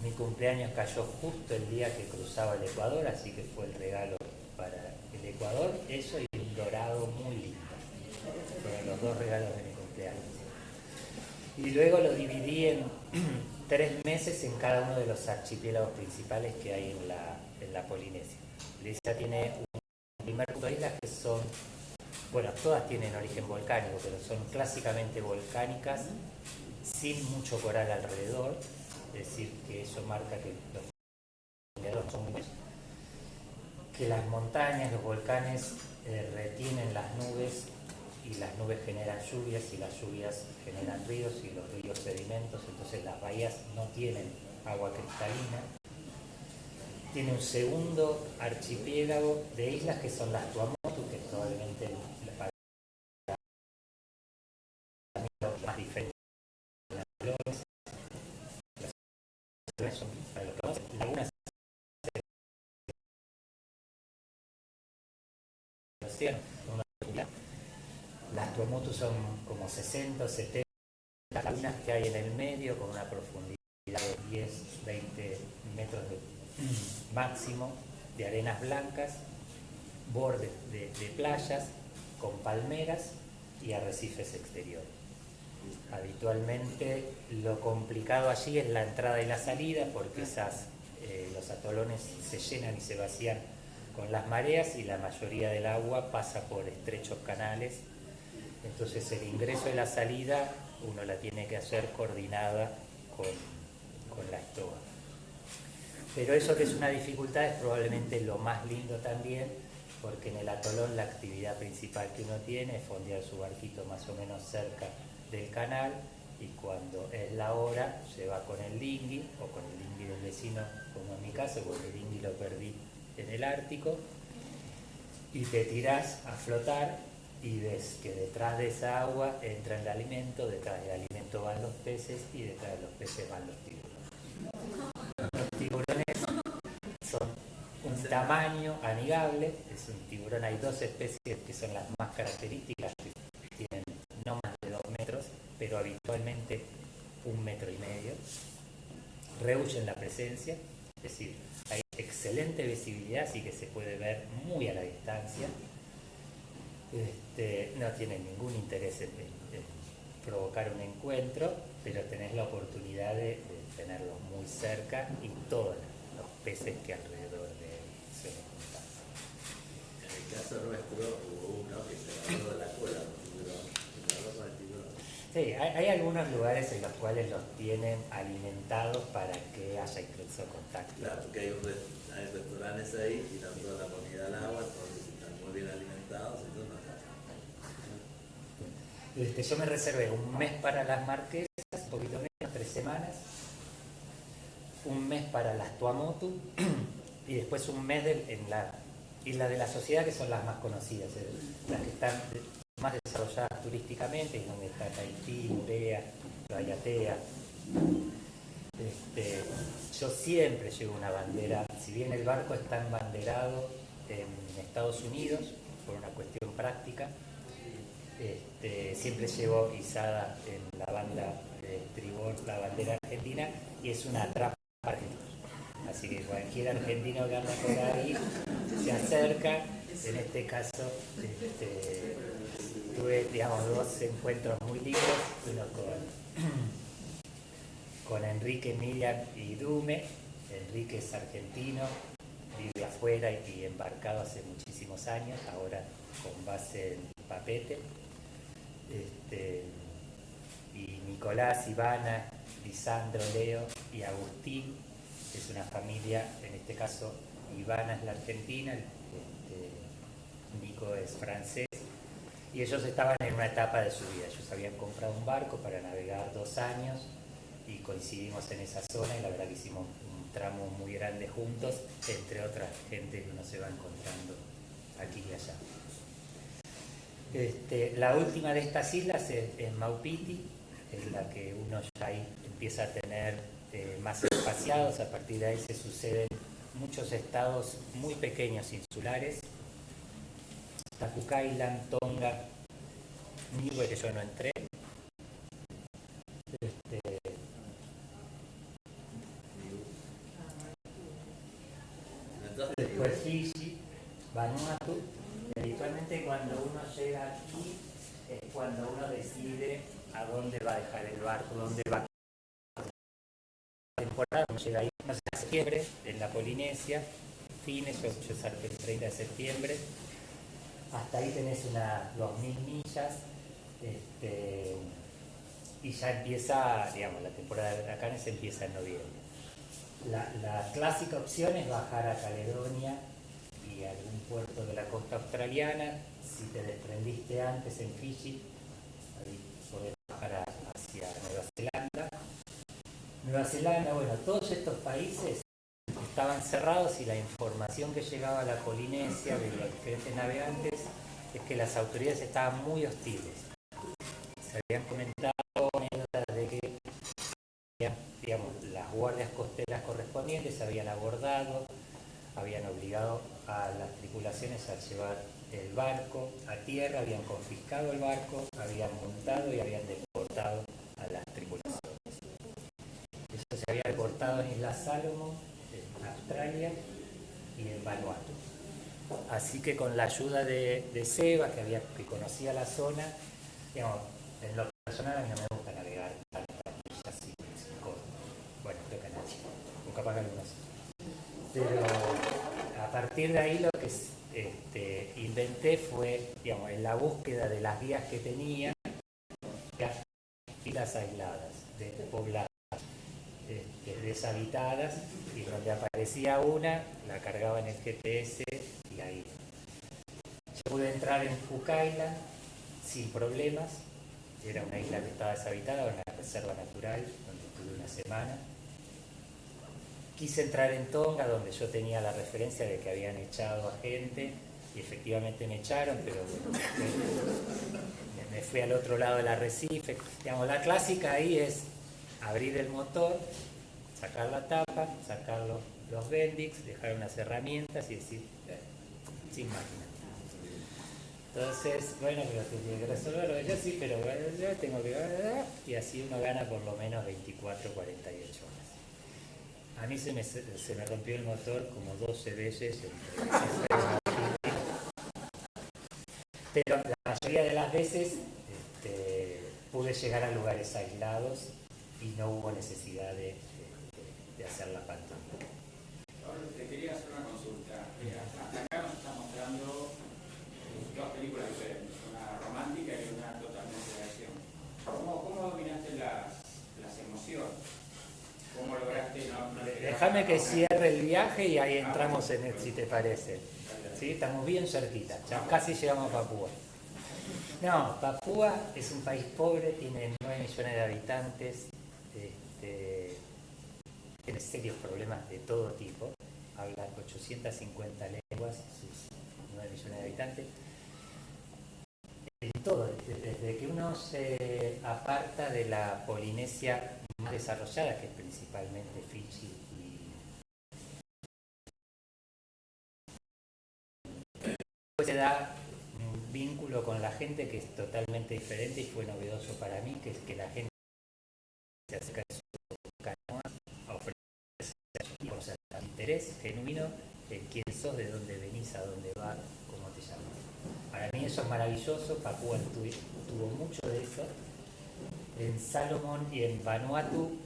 Mi cumpleaños cayó justo el día que cruzaba el Ecuador, así que fue el regalo para el Ecuador, eso y un dorado muy lindo. Fueron los dos regalos de mi cumpleaños. Y luego lo dividí en 3 meses en cada uno de los archipiélagos principales que hay en la Polinesia. La isla tiene un primer grupo de islas que son, bueno, todas tienen origen volcánico, pero son clásicamente volcánicas, sin mucho coral alrededor, es decir, que eso marca que los fondeadores son muy, que las montañas, los volcanes retienen las nubes y las nubes generan lluvias y las lluvias generan ríos y los ríos sedimentos, entonces las bahías no tienen agua cristalina. Tiene un segundo archipiélago de islas que son las Tuamotu, que probablemente para los más diferentes. Son para los que conocen, lagunas del océano. Las Tuamotu son como 60 o 70 lagunas que hay en el medio con una profundidad de 10, 20 metros de máximo, de arenas blancas, bordes de playas con palmeras y arrecifes exteriores. Habitualmente lo complicado allí es la entrada y la salida porque los atolones se llenan y se vacían con las mareas y la mayoría del agua pasa por estrechos canales, entonces el ingreso y la salida uno la tiene que hacer coordinada con la estoa. Pero eso que es una dificultad es probablemente lo más lindo también, porque en el atolón la actividad principal que uno tiene es fondear su barquito más o menos cerca del canal y cuando es la hora se va con el dinghy o con el dinghy del vecino, como en mi caso, porque el dinghy lo perdí en el Ártico, y te tirás a flotar y ves que detrás de esa agua entra el alimento, detrás del alimento van los peces y detrás de los peces van los tiburones. Los tiburones son un tamaño amigable, es un tiburón, hay 2 especies que son las más características, que tienen no más de 2 metros, pero habitualmente 1,5 metros. Rehuyen la presencia, es decir, hay excelente visibilidad, así que se puede ver muy a la distancia. No tienen ningún interés en provocar un encuentro, pero tenés la oportunidad de tenerlos muy cerca y todos los peces que alrededor de él suelen juntar. En el caso nuestro hubo uno que se agarró de la cola un tiburón, se agarró con el tiburón. Sí, hay algunos lugares en los cuales los tienen alimentados para que haya incluso contacto. Claro, porque hay restaurantes ahí, tiran toda la comida al agua, entonces están muy bien alimentados, entonces no pasa. Yo me reservé un mes para las Marquesas, un poquito menos, 3 semanas, un mes para las Tuamotu y después un mes en la Isla de la Sociedad, que son las más conocidas, las que están más desarrolladas turísticamente, donde está Tahití, Urea, Raiatea. Yo siempre llevo una bandera, si bien el barco está embanderado en Estados Unidos por una cuestión práctica. Siempre llevo izada en la banda de tribor la bandera argentina y es una trampa argentina. Así que cualquier argentino que anda por ahí se acerca. En este caso tuve, digamos, dos encuentros muy lindos, uno con Enrique, Miriam y Dume. Enrique es argentino, vive afuera y embarcado hace muchísimos años, ahora con base en Papete. Y Nicolás, Ivana, Lisandro, Leo y Agustín, es una familia, en este caso Ivana es la argentina, Nico es francés, y ellos estaban en una etapa de su vida. Ellos habían comprado un barco para navegar 2 años y coincidimos en esa zona y la verdad que hicimos un tramo muy grande juntos, entre otras gente que uno se va encontrando aquí y allá. La última de estas islas es Maupiti, es la que uno ya ahí empieza a tener más espaciados. A partir de ahí se suceden muchos estados muy pequeños insulares, Cook Island, Tonga, Niue, que yo no entré, después Fiji, Vanuatu. Y habitualmente cuando uno llega aquí es cuando uno decide a dónde va a dejar el barco, dónde va a la temporada. Uno llega ahí, no sé, en septiembre, en la Polinesia, fines, yo zarpé el 30 de septiembre. Hasta ahí tenés unas 2000 millas y ya empieza, digamos, la temporada de huracanes empieza en noviembre. La clásica opción es bajar a Caledonia y algún puerto de la costa australiana. Si te desprendiste antes en Fiji, ahí podés bajar hacia Nueva Zelanda. Nueva Zelanda, bueno, todos estos países estaban cerrados y la información que llegaba a la Polinesia de los diferentes navegantes es que las autoridades estaban muy hostiles. Se habían comentado anécdotas de que, digamos, las guardias costeras correspondientes se habían abordado, habían obligado a las tripulaciones a llevar el barco a tierra, habían confiscado el barco, habían montado y habían deportado a las tripulaciones. Eso se había deportado en Islas Salomón, en Australia y en Vanuatu. Así que con la ayuda de Seba, que conocía la zona, digamos, en lo personal a mí no me gusta navegar tantas millas sin cosas. Bueno, creo que nadie, o capaz algunos. Pero a partir de ahí lo que inventé fue, digamos, en la búsqueda de las vías que tenía, islas aisladas, pobladas, deshabitadas, y donde aparecía una, la cargaba en el GPS y ahí. Yo pude entrar en Cook Island sin problemas, era una isla que estaba deshabitada, una reserva natural, donde estuve una semana. Quise entrar en Tonga, donde yo tenía la referencia de que habían echado a gente, y efectivamente me echaron, pero bueno, me fui al otro lado del arrecife. Digamos, la clásica ahí es abrir el motor, sacar la tapa, sacar los bendix, dejar unas herramientas y decir, sin máquina. Entonces, bueno, pero te tiene que resolverlo. Yo sí, pero yo tengo que... Y así uno gana por lo menos 24, 48 horas. A mí se me rompió el motor como 12 veces. Pero la mayoría de las veces pude llegar a lugares aislados y no hubo necesidad de hacer la pantalla. Ahora te quería hacer una consulta. Hasta acá nos está mostrando dos películas diferentes, una romántica y una totalmente de acción. ¿Cómo dominaste las emociones? ¿Cómo lograste Déjame que cierre el viaje y ahí entramos en él, si te parece. ¿Sí? Estamos bien cerquita, ya casi llegamos a Papúa. No, Papúa es un país pobre, tiene 9 millones de habitantes, tiene serios problemas de todo tipo, habla 850 lenguas, sus 9 millones de habitantes. En todo, desde que uno se aparta de la Polinesia más desarrollada, que es principalmente Fiji se da un vínculo con la gente que es totalmente diferente y fue novedoso para mí, que es que la gente se acerca a su canoa a ofrecer o sea, interés genuino en quién sos, de dónde venís, a dónde vas, cómo te llamas. Para mí eso es maravilloso. Papúa tuvo mucho de eso. En Salomón y en Vanuatu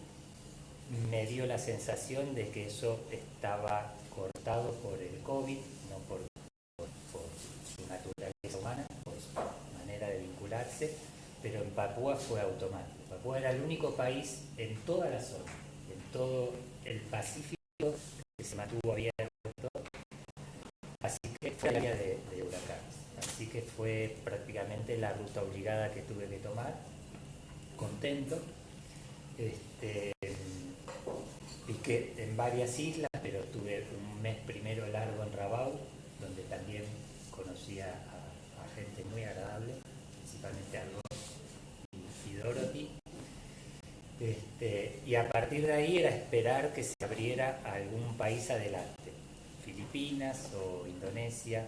me dio la sensación de que eso estaba cortado por el COVID, no por su naturaleza humana, por su manera de vincularse, pero en Papúa fue automático. Papúa era el único país en toda la zona, en todo el Pacífico, que se mantuvo abierto, así que fue el área de huracanes. Así que fue prácticamente la ruta obligada que tuve que tomar, contento. Y que en varias islas, pero tuve un mes primero largo en Rabaul, donde también conocía a gente muy agradable, principalmente a Ross y Dorothy. Y a partir de ahí era esperar que se abriera algún país adelante, Filipinas o Indonesia,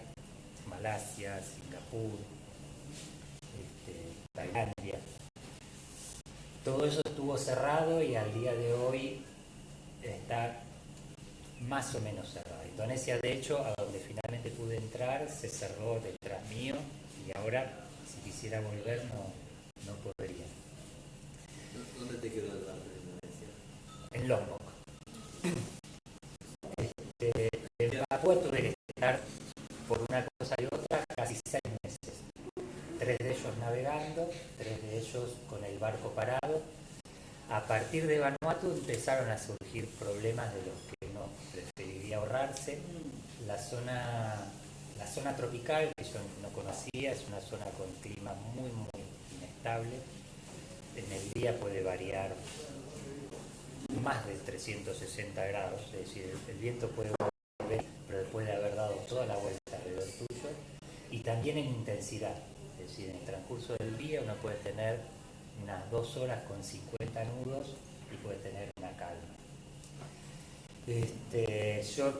Malasia, Singapur, Tailandia. Todo eso estuvo cerrado y al día de hoy está más o menos cerrado. Indonesia, de hecho, a donde finalmente pude entrar, se cerró detrás mío y ahora, si quisiera volver, no podría. ¿Dónde te quedó el barco de Indonesia? En Lombok. En Papúa tuve que estar por una cosa y otra casi 6 meses. 3 de ellos navegando, 3 de ellos con el barco parado. A partir de Vanuatu empezaron a surgir problemas de los que uno preferiría ahorrarse. La zona tropical, que yo no conocía, es una zona con clima muy inestable. En el día puede variar más de 360 grados, es decir, el viento puede volver, pero después de haber dado toda la vuelta alrededor tuyo, y también en intensidad, es decir, en el transcurso del día uno puede tener unas 2 horas con 50 nudos y puede tener una calma. Yo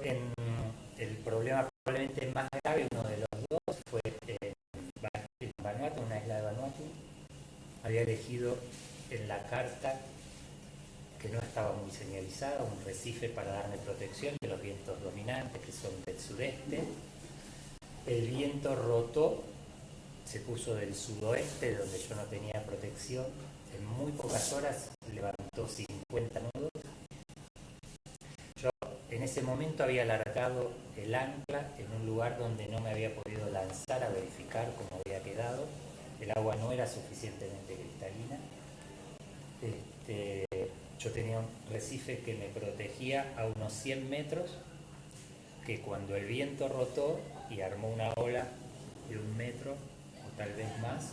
el problema probablemente más grave, uno de los dos, fue en Vanuatu, una isla de Vanuatu. Había elegido en la carta, que no estaba muy señalizada, un recife para darme protección de los vientos dominantes que son del sudeste. El viento rotó, se puso del sudoeste, donde yo no tenía protección. En muy pocas horas levantó 50 nudos. Yo en ese momento había alargado el ancla en un lugar donde no me había podido lanzar a verificar cómo había quedado. El agua no era suficientemente cristalina. Yo tenía un recife que me protegía a unos 100 metros, que cuando el viento rotó y armó una ola de 1 metro o tal vez más,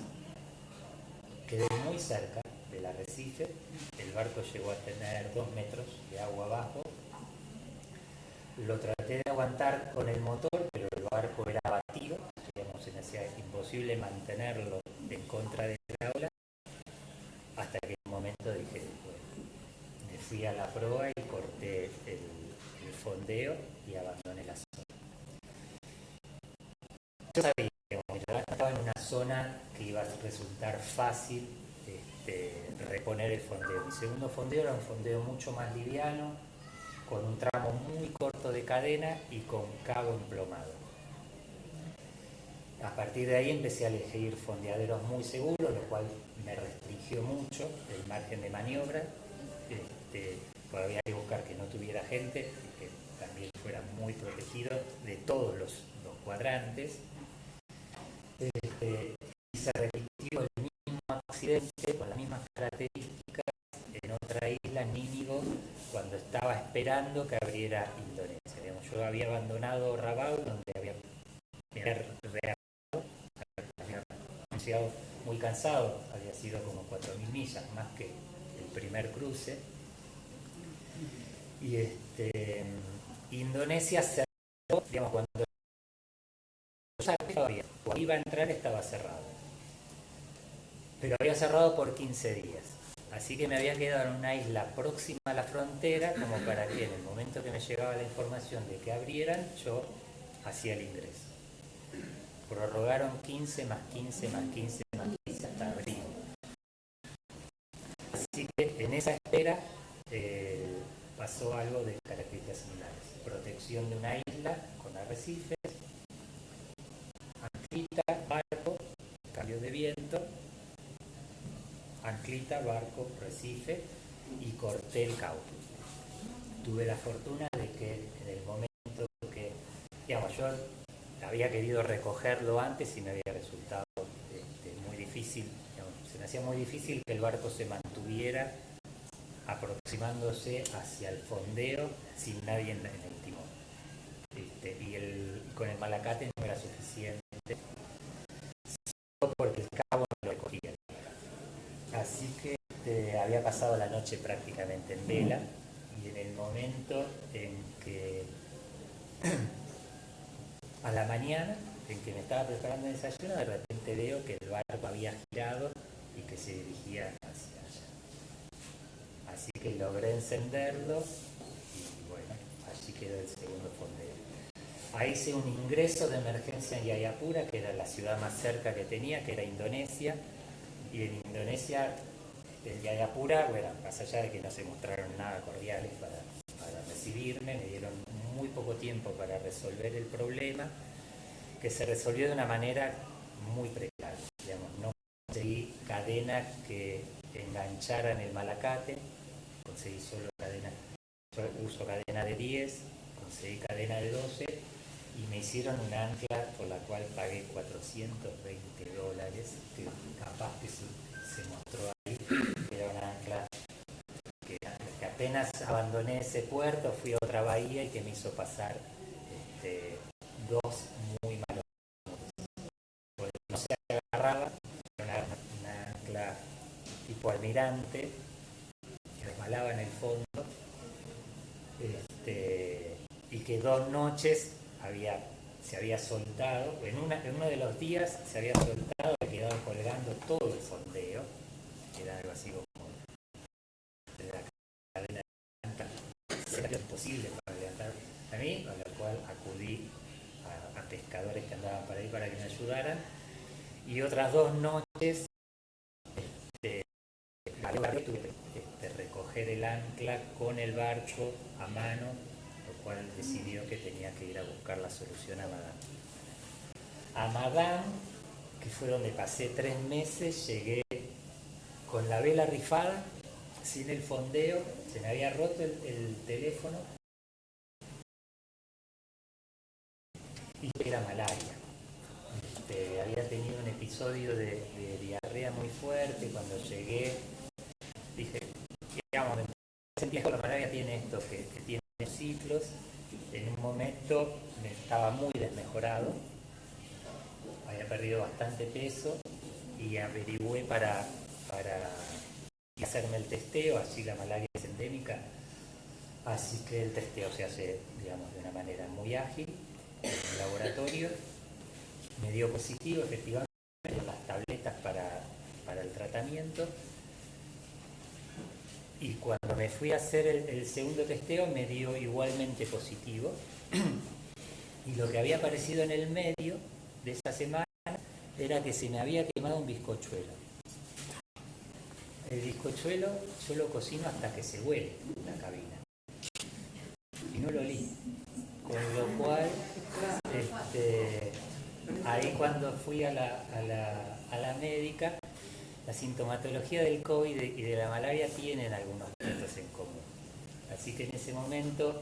quedé muy cerca del arrecife. El barco llegó a tener 2 metros de agua abajo. Lo traté de aguantar con el motor, pero el barco era abatido, digamos, se me hacía imposible mantenerlo en contra de la ola, hasta que en un momento dije, bueno, me fui a la proa y corté el fondeo y abandoné la zona. Yo sabía que como yo estaba en una zona que iba a resultar fácil reponer el fondeo. Mi segundo fondeo era un fondeo mucho más liviano, con un tramo muy corto de cadena y con cabo emplomado. A partir de ahí empecé a elegir fondeaderos muy seguros, lo cual me restringió mucho el margen de maniobra. Pues había que buscar que no tuviera gente y que también fuera muy protegido de todos los cuadrantes. Y se repitió el mismo accidente con las mismas características en otra isla, Nínigo, cuando estaba esperando que abriera Indonesia. Digamos, yo había abandonado Rabaul, donde me había anunciado muy cansado, había sido como 4.000 millas más que el primer cruce. Y Indonesia cerró, digamos, cuando iba a entrar estaba cerrado, pero había cerrado por 15 días, así que me había quedado en una isla próxima a la frontera, como para que en el momento que me llegaba la información de que abrieran, yo hacía el ingreso. prorrogaron 15 más 15 más 15 más 15 hasta abril. Así que en esa espera pasó algo de características similares. Protección de una isla con arrecifes, anclita, barco, cambio de viento, anclita, barco, recife y corté el cauce. Tuve la fortuna de que en el momento que, digamos, yo había querido recogerlo antes y me había resultado muy difícil, digamos, se me hacía muy difícil que el barco se mantuviera aproximándose hacia el fondeo sin nadie en el timón. Y con el malacate no era suficiente, solo porque el cabo no lo recogía. Así que había pasado la noche prácticamente en vela, y en el momento en que a la mañana en que me estaba preparando el desayuno, de repente veo que el barco había girado y que se dirigía hacia allá. Así que logré encenderlo y bueno, allí quedó el segundo fondeo. Ahí hice un ingreso de emergencia en Jayapura, que era la ciudad más cerca que tenía, que era Indonesia, y en Indonesia, en Jayapura, bueno, más allá de que no se mostraron nada cordiales para recibirme, me dieron muy poco tiempo para resolver el problema, que se resolvió de una manera muy precaria. Digamos, no conseguí cadenas que engancharan el malacate, conseguí solo cadena, yo uso cadena de 10, conseguí cadena de 12 y me hicieron un ancla por la cual pagué $420, que capaz que se mostró ahí, que era un ancla que apenas abandoné ese puerto, fui a otra bahía y que me hizo pasar dos muy malos. Pues no se agarraba, era una ancla tipo almirante, que resbalaba en el fondo, y que 2 noches se había soltado, en uno de los días se había soltado, y quedaba colgando todo el fondeo, era algo así como de la cadena de ancla, era imposible para levantar a mí, a la cual acudí a pescadores que andaban por ahí para que me ayudaran, y otras 2 noches tuve que recoger el ancla con el barco a mano, lo cual decidió que tenía que ir a buscar la solución a Madán. A Madán, que fue donde pasé 3 meses, llegué con la vela rifada, sin el fondeo, se me había roto el teléfono y era malaria. Había tenido un episodio de diarrea muy fuerte. Cuando llegué dije, digamos, sentía que la malaria tiene esto, que tiene ciclos. En un momento me estaba muy desmejorado, había perdido bastante peso y averigüé para hacerme el testeo. Allí la malaria es endémica, así que el testeo se hace, digamos, de una manera muy ágil en el laboratorio. Me dio positivo, efectivamente, las tabletas para el tratamiento. Y cuando me fui a hacer el segundo testeo me dio igualmente positivo. Y lo que había aparecido en el medio de esa semana era que se me había quemado un bizcochuelo. El bizcochuelo yo lo cocino hasta que se huele en la cabina. Y no lo olí. Con lo cual, ahí cuando fui a la médica, la sintomatología del COVID y de la malaria tienen algunos puntos en común. Así que en ese momento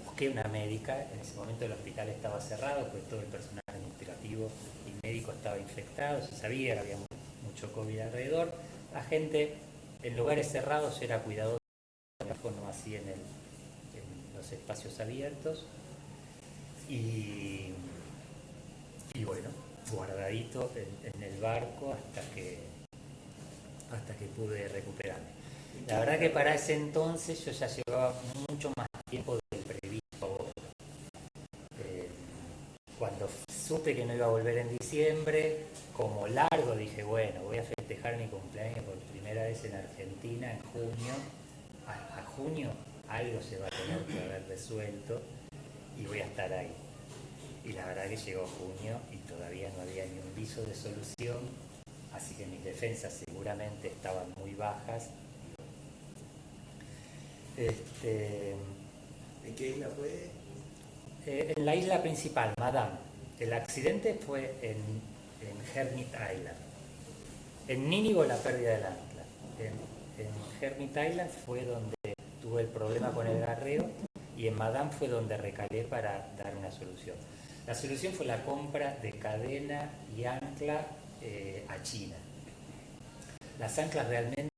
busqué una médica. En ese momento el hospital estaba cerrado, pues todo el personal administrativo y médico estaba infectado, se sabía que había mucho COVID alrededor. La gente en lugares cerrados era cuidadosa, no así en los espacios abiertos. Y bueno, guardadito en el barco hasta que pude recuperarme. La verdad que para ese entonces yo ya llevaba mucho más tiempo del previsto. Cuando supe que no iba a volver en diciembre, como largo, dije, bueno, voy a festejar mi cumpleaños por primera vez en Argentina en junio. A junio algo se va a tener que haber resuelto y voy a estar ahí. Y la verdad que llegó junio y todavía no había ni un viso de solución, así que mis defensas seguramente estaban muy bajas. ¿En qué isla fue? En la isla principal, Madame. El accidente fue en Hermit Island. En Nínigo la pérdida del ancla. En Hermit Island fue donde tuve el problema con el garreo y en Madame fue donde recalé para dar una solución. La solución fue la compra de cadena y ancla a China. Las anclas realmente,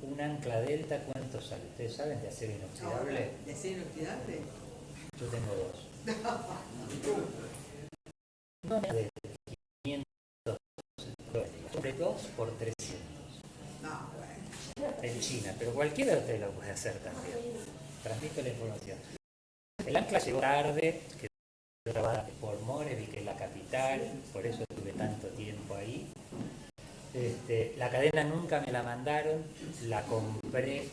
un ancla delta, ¿cuánto sale? ¿Ustedes saben de acero inoxidable? ¿De acero inoxidable? Yo tengo dos. No de 500 dólares, compré dos por 300. No, bueno. En China, pero cualquiera de ustedes lo puede hacer también. Transmito la información. El ancla llegó tarde, quedó grabada por Morevi, que es la capital, por eso estuve tanto tiempo ahí. La cadena nunca me la mandaron, la compré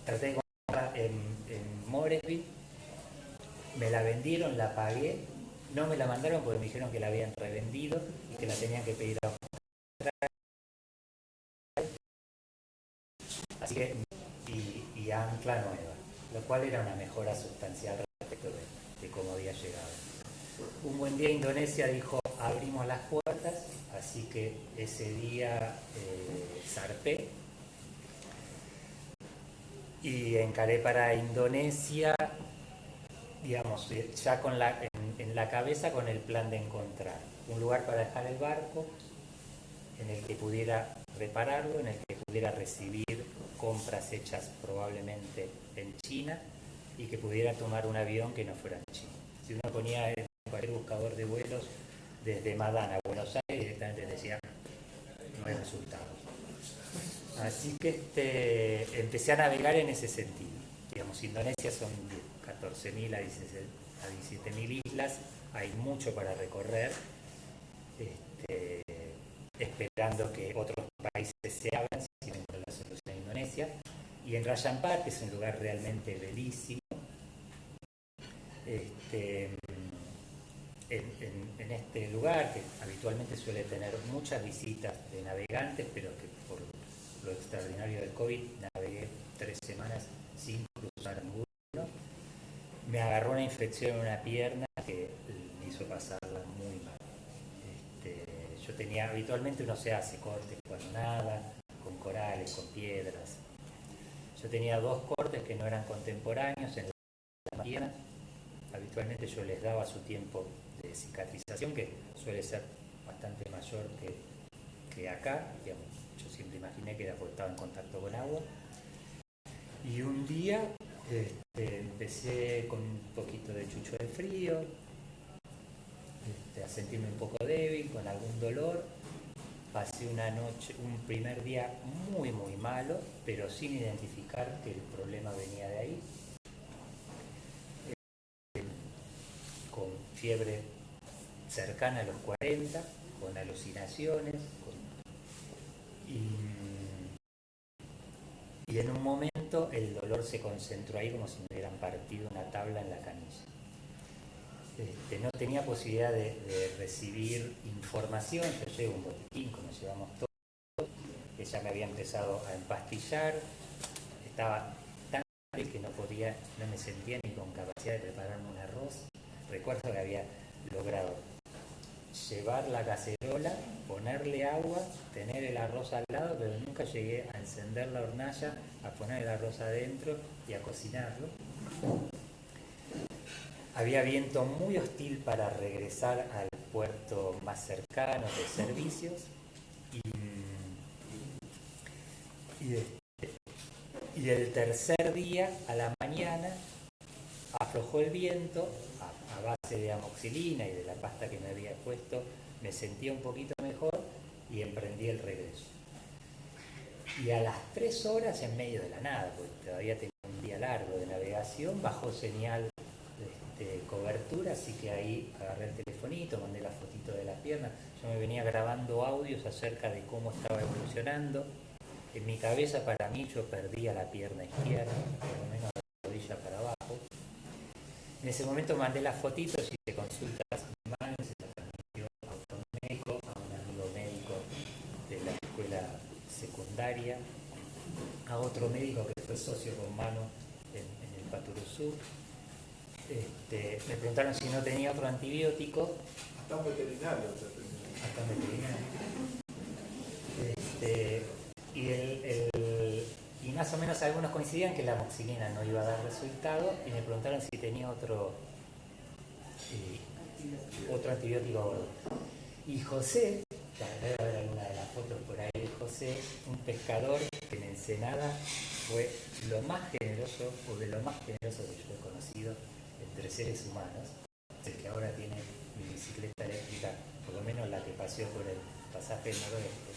traté de comprarla en Moresby, me la vendieron, la pagué, no me la mandaron porque me dijeron que la habían revendido y que la tenían que pedir a así que y ancla nueva, lo cual era una mejora sustancial respecto de cómo había llegado. Un buen día Indonesia dijo abrimos las puertas, así que ese día zarpé y encaré para Indonesia, digamos, ya con en la cabeza con el plan de encontrar un lugar para dejar el barco, en el que pudiera repararlo, en el que pudiera recibir compras hechas probablemente en China y que pudiera tomar un avión que no fuera en China. Si uno ponía en cualquier buscador de vuelos desde Madán a Buenos Aires, directamente decía no hay resultados. Así que empecé a navegar en ese sentido. Digamos, Indonesia son 14.000 a 17.000 islas, hay mucho para recorrer, esperando que otros países se abran si no encuentran la solución a Indonesia. Y en Raja Ampat, que es un lugar realmente bellísimo, en este lugar, que habitualmente suele tener muchas visitas de navegantes, pero que por lo extraordinario del COVID navegué 3 semanas sin cruzar ninguno, me agarró una infección en una pierna que me hizo pasarla muy mal. Yo tenía, habitualmente uno se hace cortes cuando nada, con corales, con piedras. Yo tenía 2 cortes que no eran contemporáneos en la pierna. Habitualmente yo les daba su tiempo de cicatrización, que suele ser bastante mayor que acá. Digamos, yo siempre imaginé que era porque estaba en contacto con agua. Y un día empecé con un poquito de chucho de frío, a sentirme un poco débil, con algún dolor. Pasé una noche, un primer día muy muy malo, pero sin identificar que el problema venía de ahí. Con fiebre cercana a los 40, con alucinaciones, y en un momento el dolor se concentró ahí como si me hubieran partido una tabla en la canilla. No tenía posibilidad de recibir información, yo llevo un botiquín, como llevamos todos, que ya me había empezado a empastillar, estaba tan mal que no me sentía ni con capacidad de prepararme un arroz. Recuerdo que había logrado llevar la cacerola, ponerle agua, tener el arroz al lado, pero nunca llegué a encender la hornalla, a poner el arroz adentro y a cocinarlo. Había viento muy hostil para regresar al puerto más cercano de servicios y el tercer día a la mañana aflojó el viento, a base de amoxicilina y de la pasta que me había puesto, me sentía un poquito mejor y emprendí el regreso. Y a las 3 horas, en medio de la nada, porque todavía tenía un día largo de navegación, bajó señal de cobertura, así que ahí agarré el telefonito, mandé la fotito de la pierna. Yo me venía grabando audios acerca de cómo estaba evolucionando. En mi cabeza, para mí, yo perdía la pierna izquierda, por lo menos de la rodilla para abajo. En ese momento mandé las fotitos y hice consultas manuales, se las transmitió a otro médico, a un amigo médico de la escuela secundaria, a otro médico que fue socio con Manu en el Paturuzú. Me preguntaron si no tenía otro antibiótico. Hasta un veterinario. Hasta un veterinario. Y más o menos algunos coincidían que la amoxicilina no iba a dar resultado y me preguntaron si tenía otro antibiótico a bordo. Y José, debe haber alguna de las fotos por ahí de José, un pescador que en Ensenada fue lo más generoso o de lo más generoso que yo he conocido entre seres humanos, el que ahora tiene mi bicicleta eléctrica, por lo menos la que paseó por el pasaje del noroeste.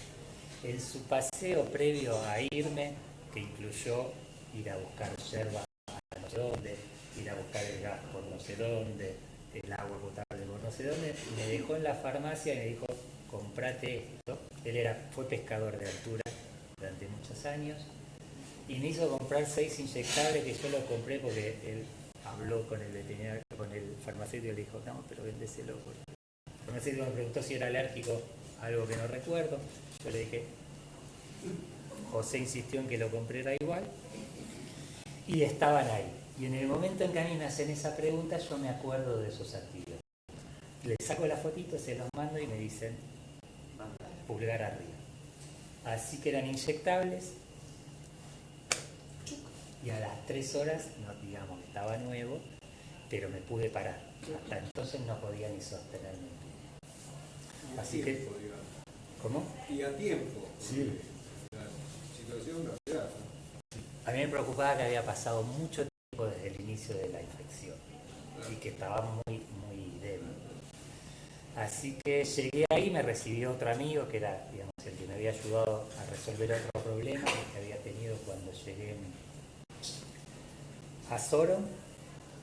En su paseo previo a irme, que incluyó ir a buscar yerba a no sé dónde, ir a buscar el gas por no sé dónde, el agua potable por no sé dónde, me dejó en la farmacia y me dijo, comprate esto. Él fue pescador de altura durante muchos años y me hizo comprar 6 inyectables que yo los compré porque él habló con el veterinario, con el farmacéutico y le dijo, no, pero véndeselo. El farmacéutico me preguntó si era alérgico a algo que no recuerdo. Yo le dije, José insistió en que lo comprara igual y estaban ahí. Y en el momento en que a mí me hacen esa pregunta, yo me acuerdo de esos antibióticos. Les saco la fotito, se los mando y me dicen, pulgar arriba. Así que eran inyectables y a las 3 horas, no digamos que estaba nuevo, pero me pude parar. Hasta entonces no podía ni sostenerme. Así que... ¿Cómo? Y a tiempo. Sí. La situación no se da. A mí me preocupaba que había pasado mucho tiempo desde el inicio de la infección y que estaba muy, muy débil. Así que llegué ahí, me recibió otro amigo que era, digamos, el que me había ayudado a resolver otro problema que había tenido cuando llegué a Soro.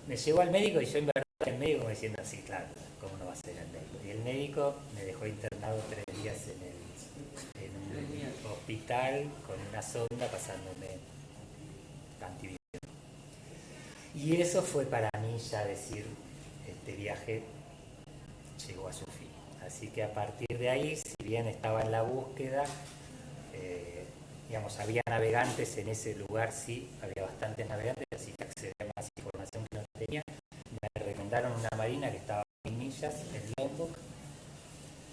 Me llevó al médico y yo en verdad el médico me diciendo así, claro, ¿cómo no va a ser el médico? Y el médico me dejó internado 3 días en un hospital con una sonda pasándome antibióticos. Y eso fue para mí ya decir, este viaje llegó a su fin. Así que a partir de ahí, si bien estaba en la búsqueda, digamos, había navegantes en ese lugar, sí, había bastantes navegantes, así que accedí a más información que no tenía. Me recomendaron una marina que estaba a 1000 millas en Lombok.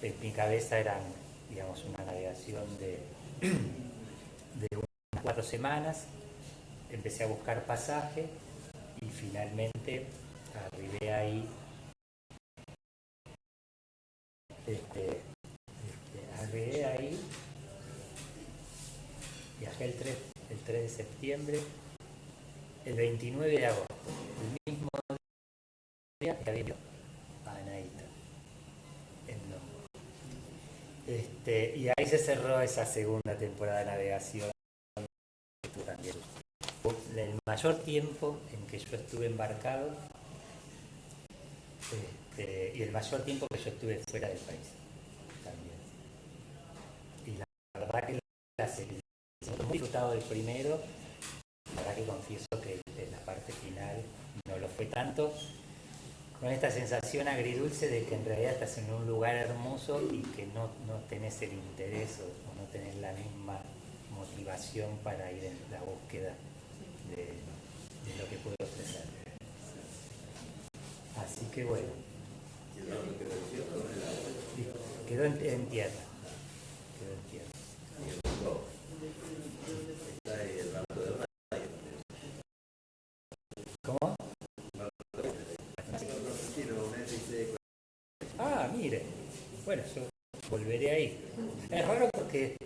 En mi cabeza eran, digamos, una navegación de unas 4 semanas. Empecé a buscar pasaje y finalmente arribé ahí. Arribé ahí, viajé el 3 de septiembre, el 29 de agosto, el mismo día que había ido a Anaíta, en Lombok. Y ahí se cerró esa segunda temporada de navegación. También. El mayor tiempo en que yo estuve embarcado y el mayor tiempo que yo estuve fuera del país también. Y la verdad que muy disfrutado del primero, la verdad que confieso que en la parte final no lo fue tanto, con esta sensación agridulce de que en realidad estás en un lugar hermoso y que no tenés el interés o no tenés la misma motivación para ir en la búsqueda de lo que puedo ofrecer. Así que bueno. Quedó en tierra. Quedó en tierra. ¿Cómo? Ah, mire. Bueno, yo volveré ahí. Es raro porque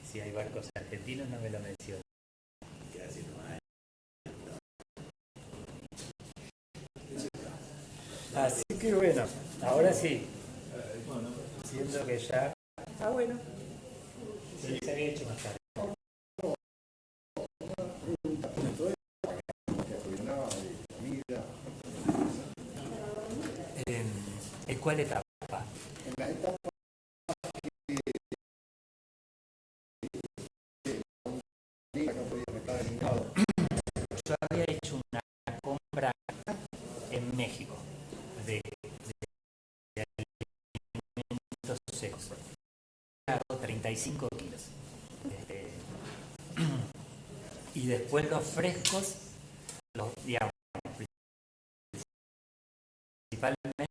si hay barcos argentinos no me lo mencionan. Casi no hay. Así que bueno, ahora sí. Siento que ya... Ah, bueno. Se había hecho más tarde. ¿En cuál etapa? En la etapa que yo había hecho una compra en México de alimentos secos. Hago 35 kilos. Y después los frescos, digamos, principalmente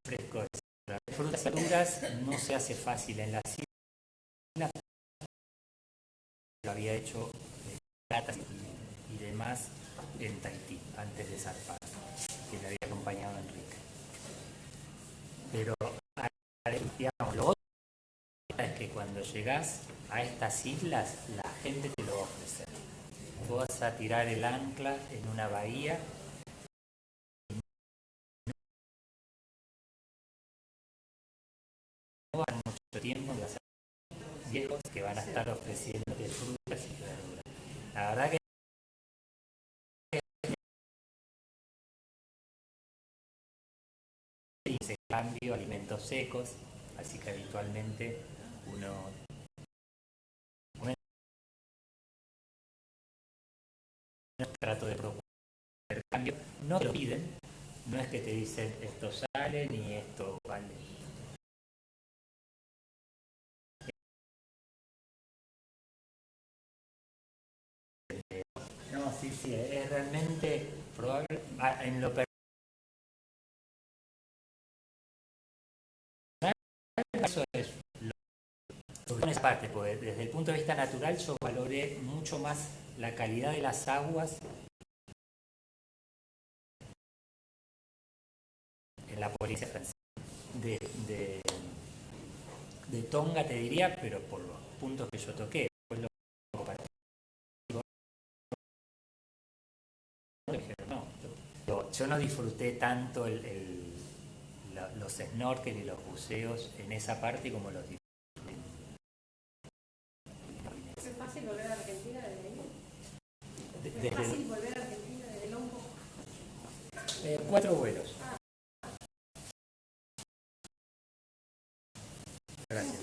frescos. Las frutas y verduras no se hace fácil en la isla. Lo había hecho latas y demás en Tahití, antes de zarpar, que le había acompañado a Enrique. Pero, digamos, lo otro es que cuando llegás a estas islas, la gente te lo va a ofrecer. Vos vas a tirar el ancla en una bahía y no va a mucho tiempo de hacer viejos que van a estar ofreciéndote frutas y verduras. La verdad que se cambio alimentos secos, así que habitualmente uno trato de proponer cambio, no te lo piden, no es que te dicen esto sale ni esto vale. No, sí, es realmente probable. En lo personal, eso es en esa parte, porque desde el punto de vista natural yo valoré mucho más la calidad de las aguas en la Polinesia Francesa. De Tonga te diría, pero por los puntos que yo toqué. No, yo no disfruté tanto los snorkel y los buceos en esa parte como los disfruté. ¿Es fácil volver a Argentina desde ahí? Desde ¿Es fácil volver a Argentina desde Lombo? 4 vuelos. Gracias.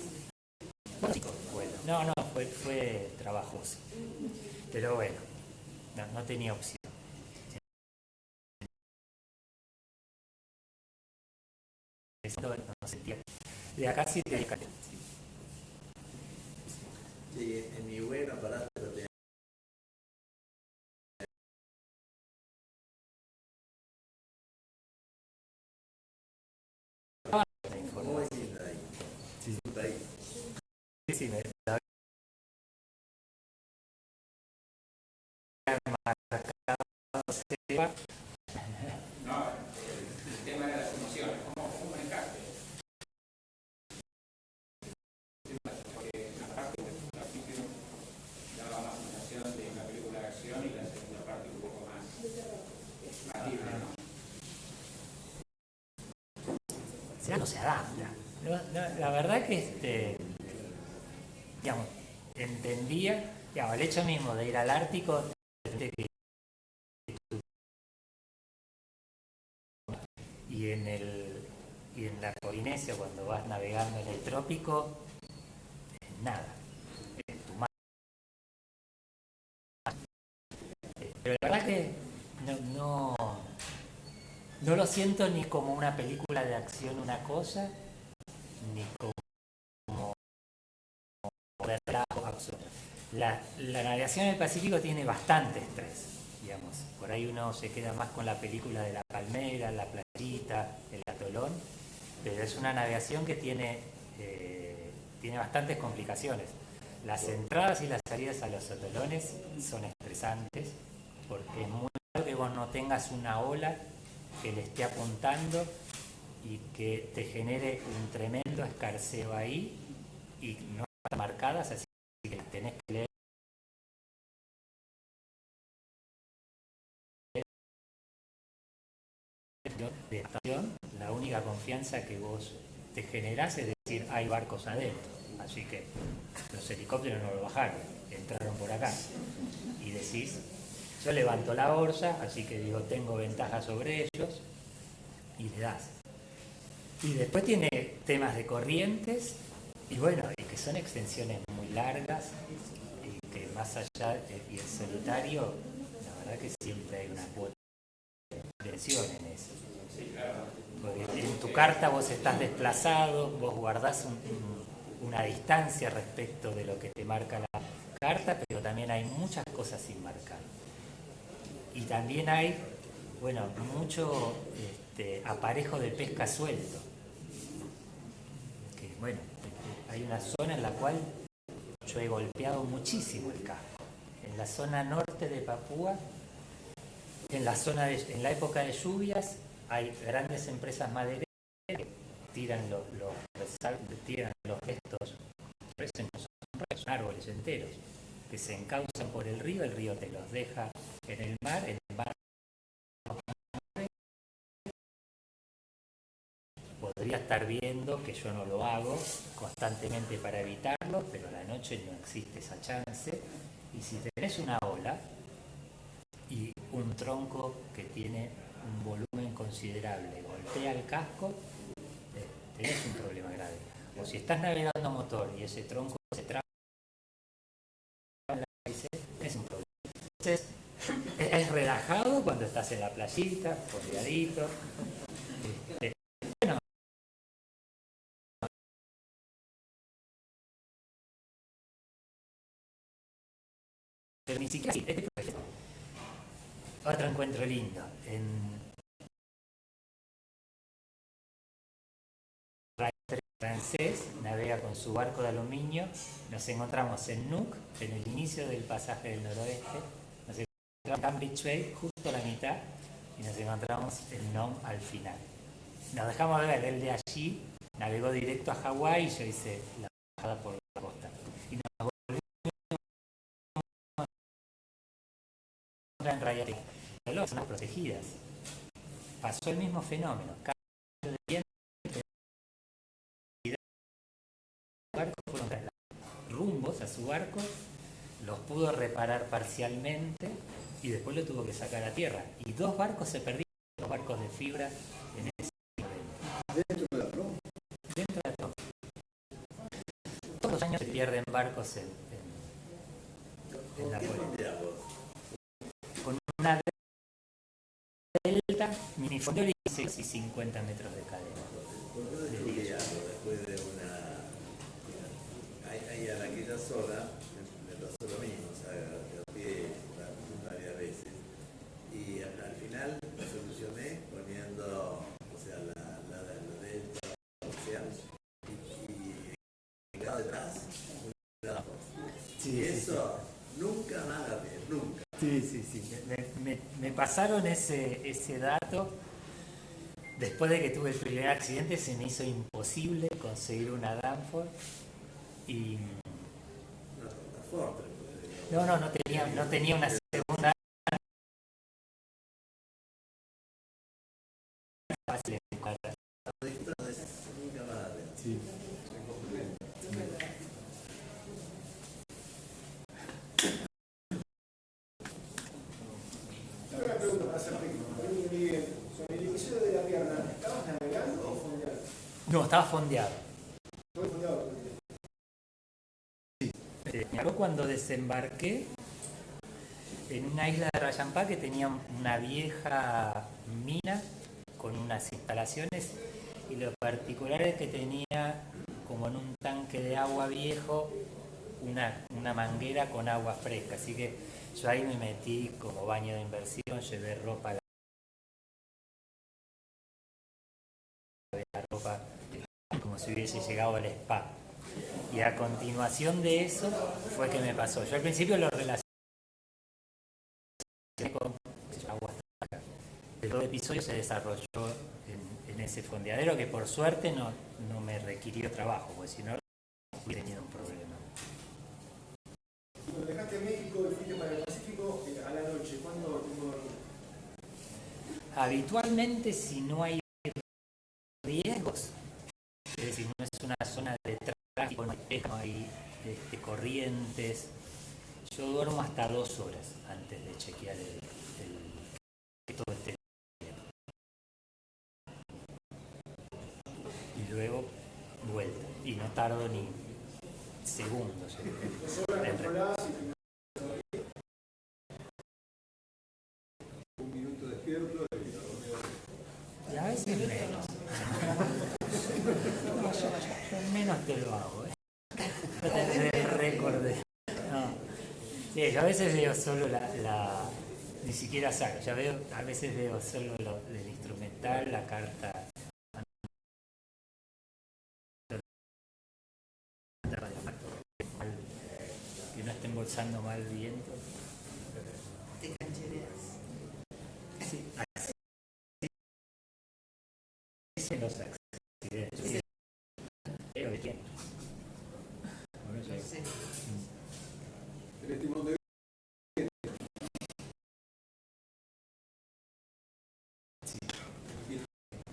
Bueno, no, fue trabajoso. Pero bueno, no tenía opción. No sentía. De acá sí te hay. Sí, en mi buen aparato te muy linda ahí. Sí. Tu país. Sí, me No, el tema de las emociones, ¿cómo manejaste? Porque aparte del principio daba más sensación de una película de acción y la segunda parte un poco más libre, ¿no? no se adapta. La verdad que digamos, entendía, digamos, el hecho mismo de ir al Ártico, y en la Polinesia, cuando vas navegando en el trópico, nada, es tu mar. Pero la verdad que no lo siento ni como una película de acción, una cosa, ni como relajo absoluto. La navegación en el Pacífico tiene bastante estrés, digamos. Por ahí uno se queda más con la película de la palmera, la playita, el atolón, pero es una navegación que tiene bastantes complicaciones. Las entradas y las salidas a los atolones son estresantes, porque es muy raro que vos no tengas una ola que le esté apuntando y que te genere un tremendo escarceo ahí y no están marcadas, así que tenés que leer de estación. La única confianza que vos te generás es decir, hay barcos adentro, así que los helicópteros no lo bajaron, entraron por acá y decís, yo levanto la orza, así que digo, tengo ventaja sobre ellos y le das. Y después tiene temas de corrientes y bueno, y que son extensiones muy largas y que más allá y el solitario, la verdad que siempre hay una cuota de tensión en eso. Porque en tu carta vos estás desplazado, vos guardás una distancia respecto de lo que te marca la carta, pero también hay muchas cosas sin marcar. Y también hay, bueno, mucho aparejo de pesca suelto. Que, bueno, hay una zona en la cual yo he golpeado muchísimo el casco. En la zona norte de Papúa, en la época de lluvias, hay grandes empresas madereras que tiran los restos, son árboles enteros, que se encausan por el río te los deja en el mar podría estar viendo que yo no lo hago constantemente para evitarlo, pero a la noche no existe esa chance. Y si tenés una ola y un tronco que tiene un volumen considerable golpea el casco, tenés un problema grave. O si estás navegando motor y ese tronco se traba, es un problema. Entonces, es relajado cuando estás en la playita, fondeadito. Bueno, pero ni siquiera otro encuentro lindo. En francés navega con su barco de aluminio. Nos encontramos en Nuuk, en el inicio del pasaje del noroeste. Nos encontramos en Cambridge Bay, justo a la mitad, y nos encontramos en Nome al final. Nos dejamos de ver, él de allí navegó directo a Hawái y yo hice la bajada por la costa. Y nos volvimos en Rayate. Las zonas protegidas. Pasó el mismo fenómeno. Cambio de viento, barcos fueron trasladados rumbos a su barco, los pudo reparar parcialmente y después lo tuvo que sacar a tierra. Y 2 barcos se perdieron, 2 barcos de fibra en ese momento. Dentro de la ploma. Dentro de la ploma. Todos los años se pierden barcos en la ploma. Con una delta minifondeo y 50 metros de cadena. ¿Por qué no estudiarlo después de una... Ahí a aquella zona me pasó lo mismo, o sea, cambié varias veces. Y al final lo solucioné poniendo, o sea, la delta, o sea, y quedaba detrás. Sí, y eso nunca más la vi, nunca. Sí. Me pasaron ese dato. Después de que tuve el primer accidente se me hizo imposible conseguir una Danforth y no tenía una segunda fácil de encontrar. Nunca más la vi. Sí. Tengo una pregunta para hacerte, Miguel. Sobre el episodio de la pierna, ¿estabas navegando o fondeado? No, estaba fondeado. Estuve fondeado todo el tiempo. Me acuerdo cuando desembarqué en una isla de Rayampá que tenía una vieja mina con unas instalaciones y lo particular es que tenía como en un tanque de agua viejo una manguera con agua fresca, así que yo ahí me metí como baño de inversión, llevé ropa como si hubiese llegado al spa. Y a continuación de eso fue que me pasó. Yo al principio lo relacioné con agua fresca. El episodio se desarrolló en ese fondeadero que por suerte no me requirió trabajo, porque si no hubiera tenido un problema. Cuando dejaste México y fuiste para el Pacífico, a la noche, ¿cuándo tuvo dormir? Habitualmente, si no hay riesgos, es decir, no es una zona de tráfico, no hay corrientes, yo duermo hasta 2 horas antes de chequear que todo esté bien. Y luego vuelta, y no tardo ni segundos. 2 horas controladas y menos te lo hago. No tenés el récord de... No. Sí, yo a veces veo solo ni siquiera saco, a veces veo solo lo del instrumental, la carta que no esté embolsando mal el viento. Te canchereas. Sí, así dicen los accidentes. Sí. Pero de tiempo. Bueno, ya- Sí. El timón de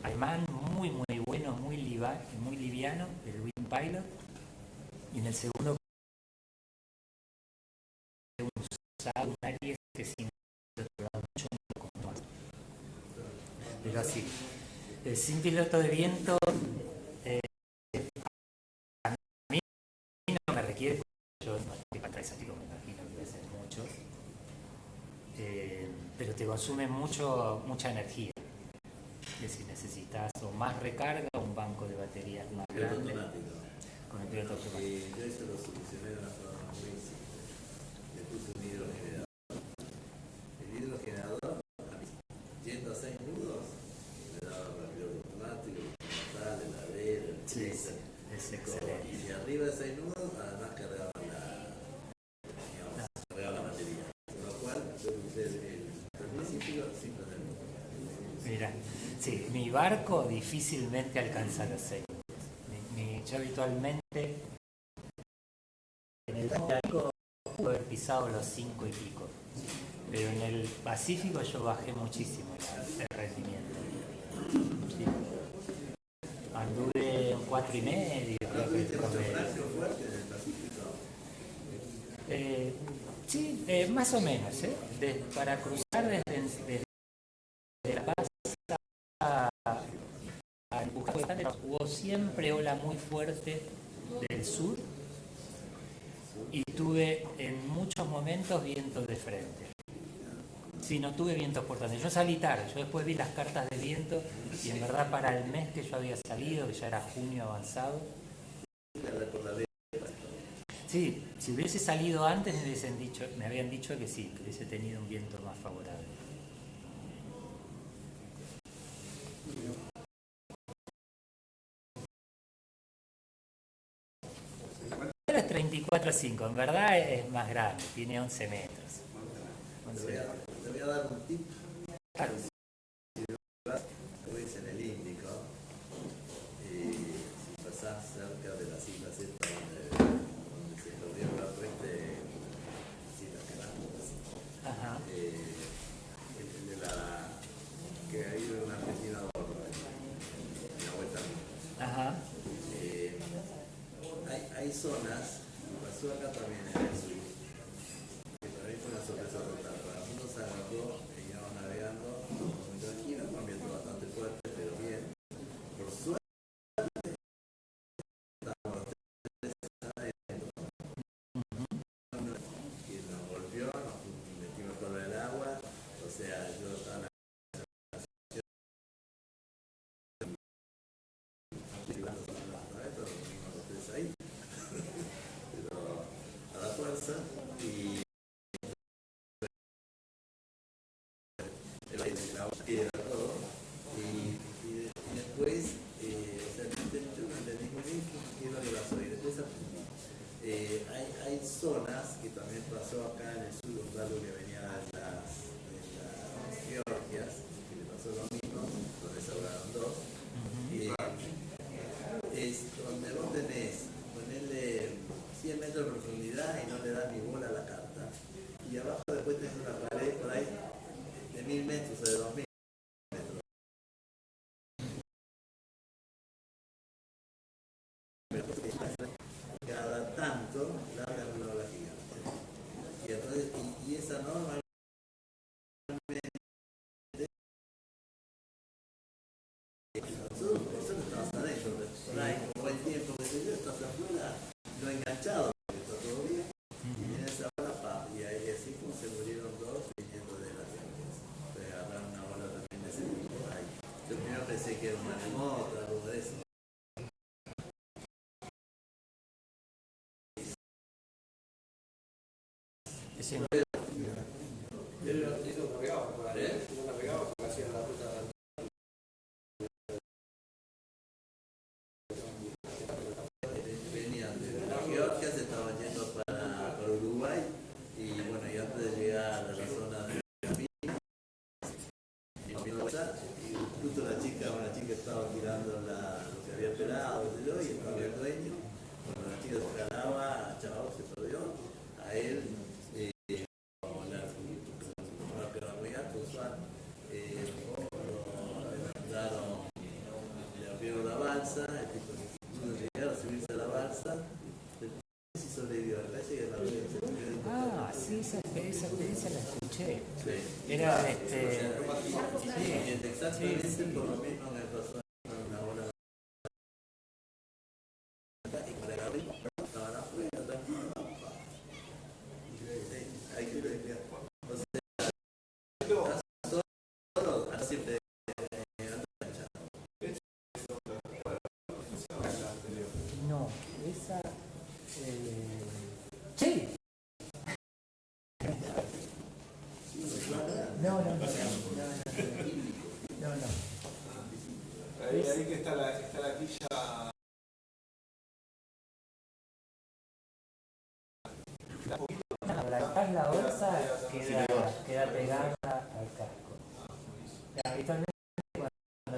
Alemán muy bueno, muy liviano, el Wind Pilot. Y en el segundo usaba un Aries que sin mucho un poco más. Pero así, sin piloto de viento, a mí no me requiere, yo no estoy para atrás, así como me imagino que hacen muchos, pero te consume mucha energía. Que si necesitas o más recarga o un banco de baterías más Piloto grande automático. con el piloto automático. Yo eso lo solucioné de una forma muy simple. Le puse un hidrogenerador. El hidrogenerador, yendo a 6 nudos, le daba para el piloto automático, el portal, el heladero, el Sí, freezer, es todo. excelente. Y arriba de 6 nudos, además cargaban cargaba la batería. Con lo cual, yo usé el principio sin prender el motor. Mira, sí, mi barco difícilmente alcanza los 6. Yo habitualmente en el barco puedo haber pisado los 5 y pico, pero en el Pacífico yo bajé muchísimo el rendimiento. Sí. Anduve en 4,5. ¿No tuviste mucho fracción fuerte en el Pacífico? Sí, más o menos, para cruzar desde La Paz a Luján hubo siempre ola muy fuerte del sur y tuve en muchos momentos vientos de frente. Sí, no tuve vientos portantes. Yo salí tarde, yo después vi las cartas de viento y en verdad para el mes que yo había salido, que ya era junio avanzado, sí, si hubiese salido antes me habían dicho que sí, que hubiese tenido un viento más favorable. Ahora es 34,5, en verdad es más grande, tiene 11 metros. Te voy a dar un tip. Claro. Lo ves en el Índico, si pasás cerca de las islas estas donde se corrió la frente, las islas Galápagos, Ajá. que ha ido en Argentina a bordo, en la vuelta. Ajá. Hay zonas, pasó acá también en el sur, que para mí fue una sorpresa total. Para mí nos agarró, íbamos navegando muy tranquilo, con viento bastante fuerte, pero bien. Por suerte, estábamos los tres adentro. Y nos golpeó, nos metimos con el agua, o sea, yo estaba en la ahí, pero a la fuerza y la piedra, todo. Y después, o sea, yo no entendí muy bien qué es lo que pasó. Y después hay zonas que también pasó acá en el sur, un algo que venía de las Georgias, que le pasó lo mismo, donde se ahogaron dos. Es donde vos tenés, ponerle 100 metros de profundidad y no le das ni bola a la carta. Y abajo después tenés una pared por ahí de 1000 metros o de 2000 metros. Cada tanto largan una ola gigante. Y entonces, y esa norma nosotros por eso estamos adentro, por ahí como el tiempo que se dio, estás afuera, no enganchado, porque está todo bien, y viene esa ola, y ahí así como se murieron dos viniendo de la tierra. Entonces agarraron una ola también de ese tipo ahí. Yo primero pensé que era una remota, algo de eso. Sí. Ellos navegaban por ahí, ellos navegaban porque hacían la ruta. Venían de Georgia, se estaban yendo para Uruguay y bueno, y antes de llegar a la zona de Camino, y justo una chica estaba tirando lo que había esperado, y estaba el dueño. Cuando la chica se calaba, Chabao se perdió, a él, como la pedagogía usual, lo mandaron, le abrieron la balsa, el tipo pudo llegar a subirse a la balsa, después sí sobrevivió, parece que la violencia. Ah, sí, esa experiencia la escuché. Sí. Era Sí, exactamente por lo mismo me pasó en una hora. Y para la arriba, estaban afuera, tranquilos. Hay que ver. O sea, solo, así de no, esa sí. No. Ahí que está la quilla. La bolsa queda pegada al casco. Habitualmente cuando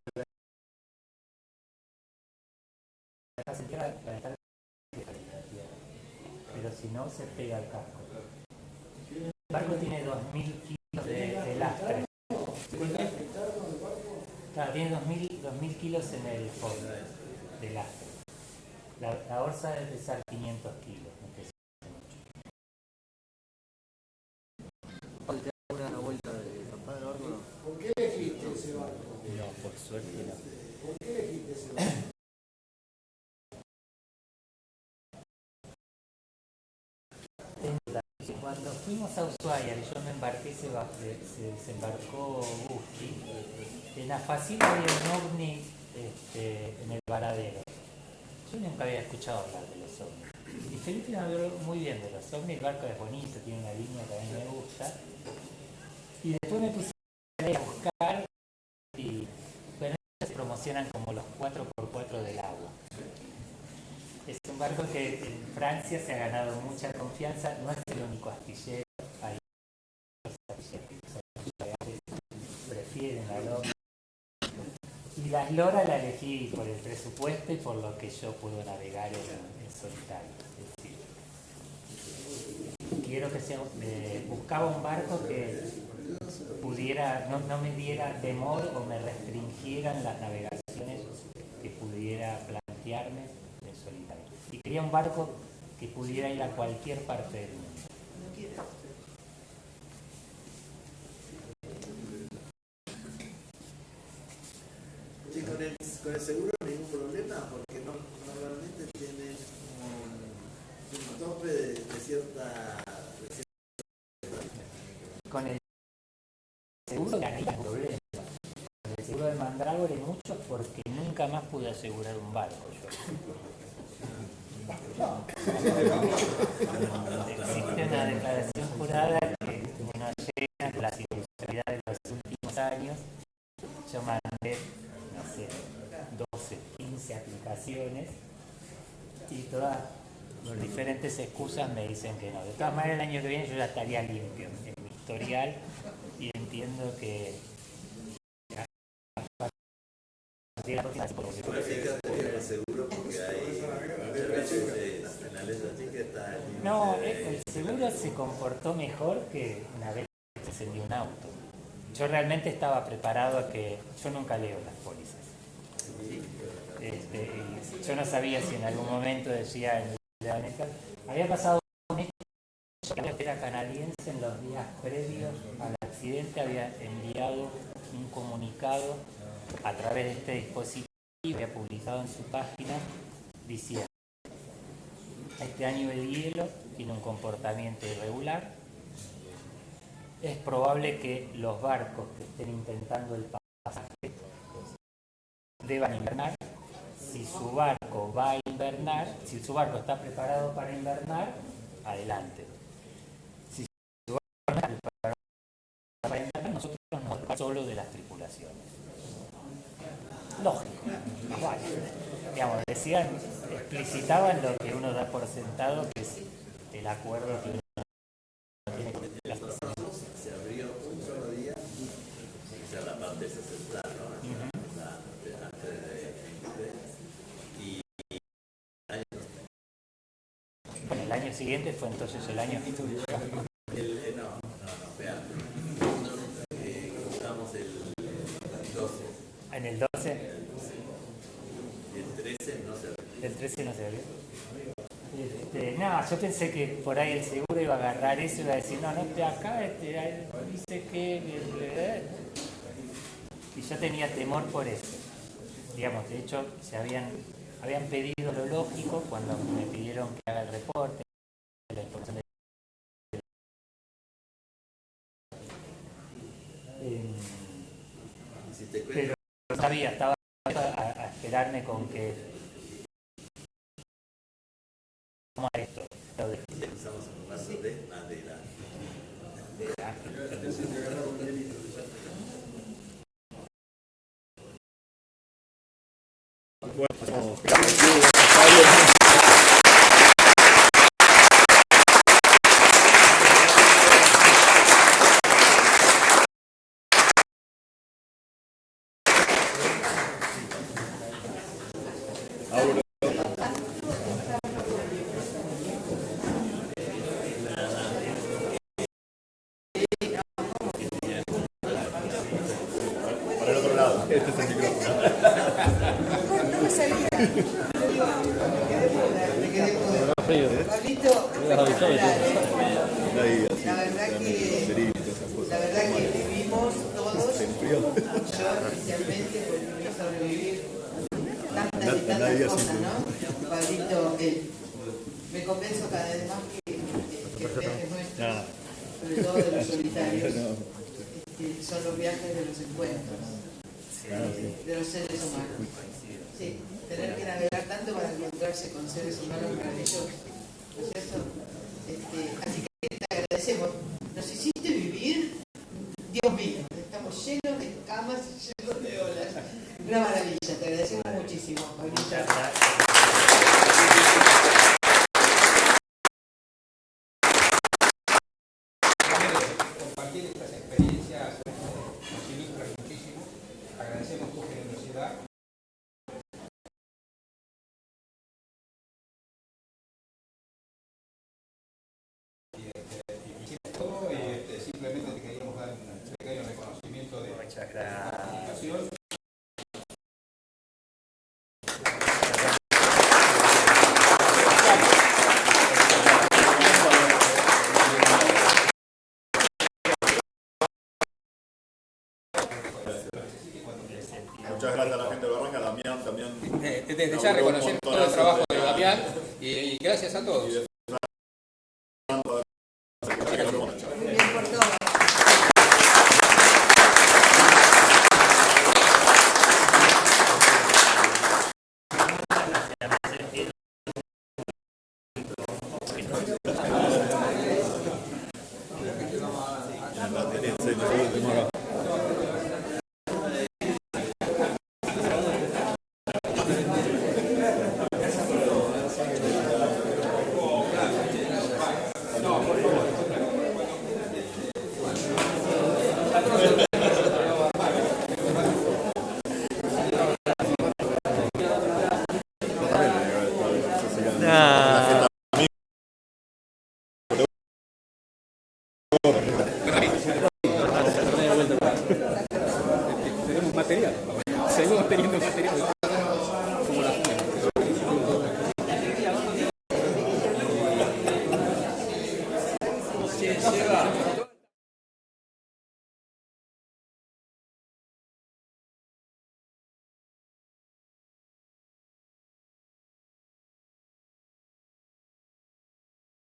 la casa entera la está pero si no se pega al casco. El barco tiene 2000 kilos de lastre. Claro, tiene 2000 kilos en el fondo de lastre. La orza debe pesar 500 kilos. Una vuelta de Papá del Horno. ¿Por qué elegiste ese barco? No, por suerte no. ¿Por qué elegiste ese barco? Cuando fuimos a Ushuaia, yo me embarqué, se desembarcó Busti. En la facila había un ovni en el varadero. Yo nunca había escuchado hablar de los ovnis. Y Felipe me habló muy bien de los ovnis. El barco es bonito, tiene una línea que a mí me gusta. Y después me puse a buscar y bueno, se promocionan como los 4x4 del agua. Es un barco que en Francia se ha ganado mucha confianza, no es el único astillero, hay otros astilleros que prefieren la lora. Y la eslora la elegí por el presupuesto y por lo que yo puedo navegar en solitario. Es decir, quiero que sea, buscaba un barco que pudiera, no me diera temor o me restringieran las navegaciones que pudiera plantearme en solitario. Y quería un barco que pudiera ir a cualquier parte del mundo. Sí, con el seguro no hay ningún problema porque normalmente tienen un tope de cierta. Con el seguro de anillo, problema. Con el seguro de Mandrágora mucho porque nunca más pude asegurar un barco yo. Existe una declaración jurada que nos llega a la siniestralidad de los últimos años. Yo mandé, no sé, 12, 15 aplicaciones y todas las diferentes excusas me dicen que no. De todas maneras, el año que viene yo ya estaría limpio en mi historial y entiendo que el seguro porque hay muchas veces penales así que está. No, el seguro se comportó mejor que una vez que se encendió un auto. Yo realmente estaba preparado a que... Yo nunca leo las pólizas. Yo no sabía si en algún momento decía... Había pasado un hecho que era canadiense en los días previos al accidente, había enviado un comunicado a través de este dispositivo, había publicado en su página diciendo: este año de hielo tiene un comportamiento irregular, es probable que los barcos que estén intentando el pasaje deban invernar. Si su barco va a invernar, si su barco está preparado para invernar, adelante. solo de las tripulaciones. Lógico, más vale. Digamos, decían, explicitaban lo que uno da por sentado, que es el acuerdo que uno tiene con las personas. Se abrió un solo día, o sea, la parte esa central, ¿no? Antes y Bueno, el año siguiente fue entonces el año que estuve yo. no, vean. Contamos el 12. En el 12, El 13 no se abrió. el 13 no se abrió. No, yo pensé que por ahí el seguro iba a agarrar eso y iba a decir, no, acá dice que... Y yo tenía temor por eso. Digamos, de hecho, habían pedido lo lógico cuando me pidieron que haga el reporte, la información de... Si te cuento, Pero no sabía, estaba a esperarme con que... ¿Cómo a esto? Lo de... usamos un vaso de madera. Para el otro lado. Este es el micrófono. Pablito, la verdad que vivimos todos, yo especialmente porque me hizo revivir tantas y tantas cosas, ¿no? Pablito, me convenzo cada vez más que el viaje nuestro, sobre todo de los solitarios, son los viajes de los encuentros, de los seres humanos. Sí, tener que navegar tanto para encontrarse con seres humanos maravillosos, ¿no es cierto? Así que te agradecemos. Nos hiciste vivir, Dios mío, estamos llenos de camas y llenos de olas. Una maravilla, te agradecemos muchísimo, Pablito. Muchas gracias. Compartir estas experiencias nos ilustra muchísimo. Agradecemos tu generosidad. Todo y simplemente te queríamos dar un pequeño reconocimiento de Muchas gracias. participación. Muchas gracias a la gente de Barranca, Damián también. Desde ya reconociendo todo el trabajo de Damián y gracias a todos. Muy bien por todo.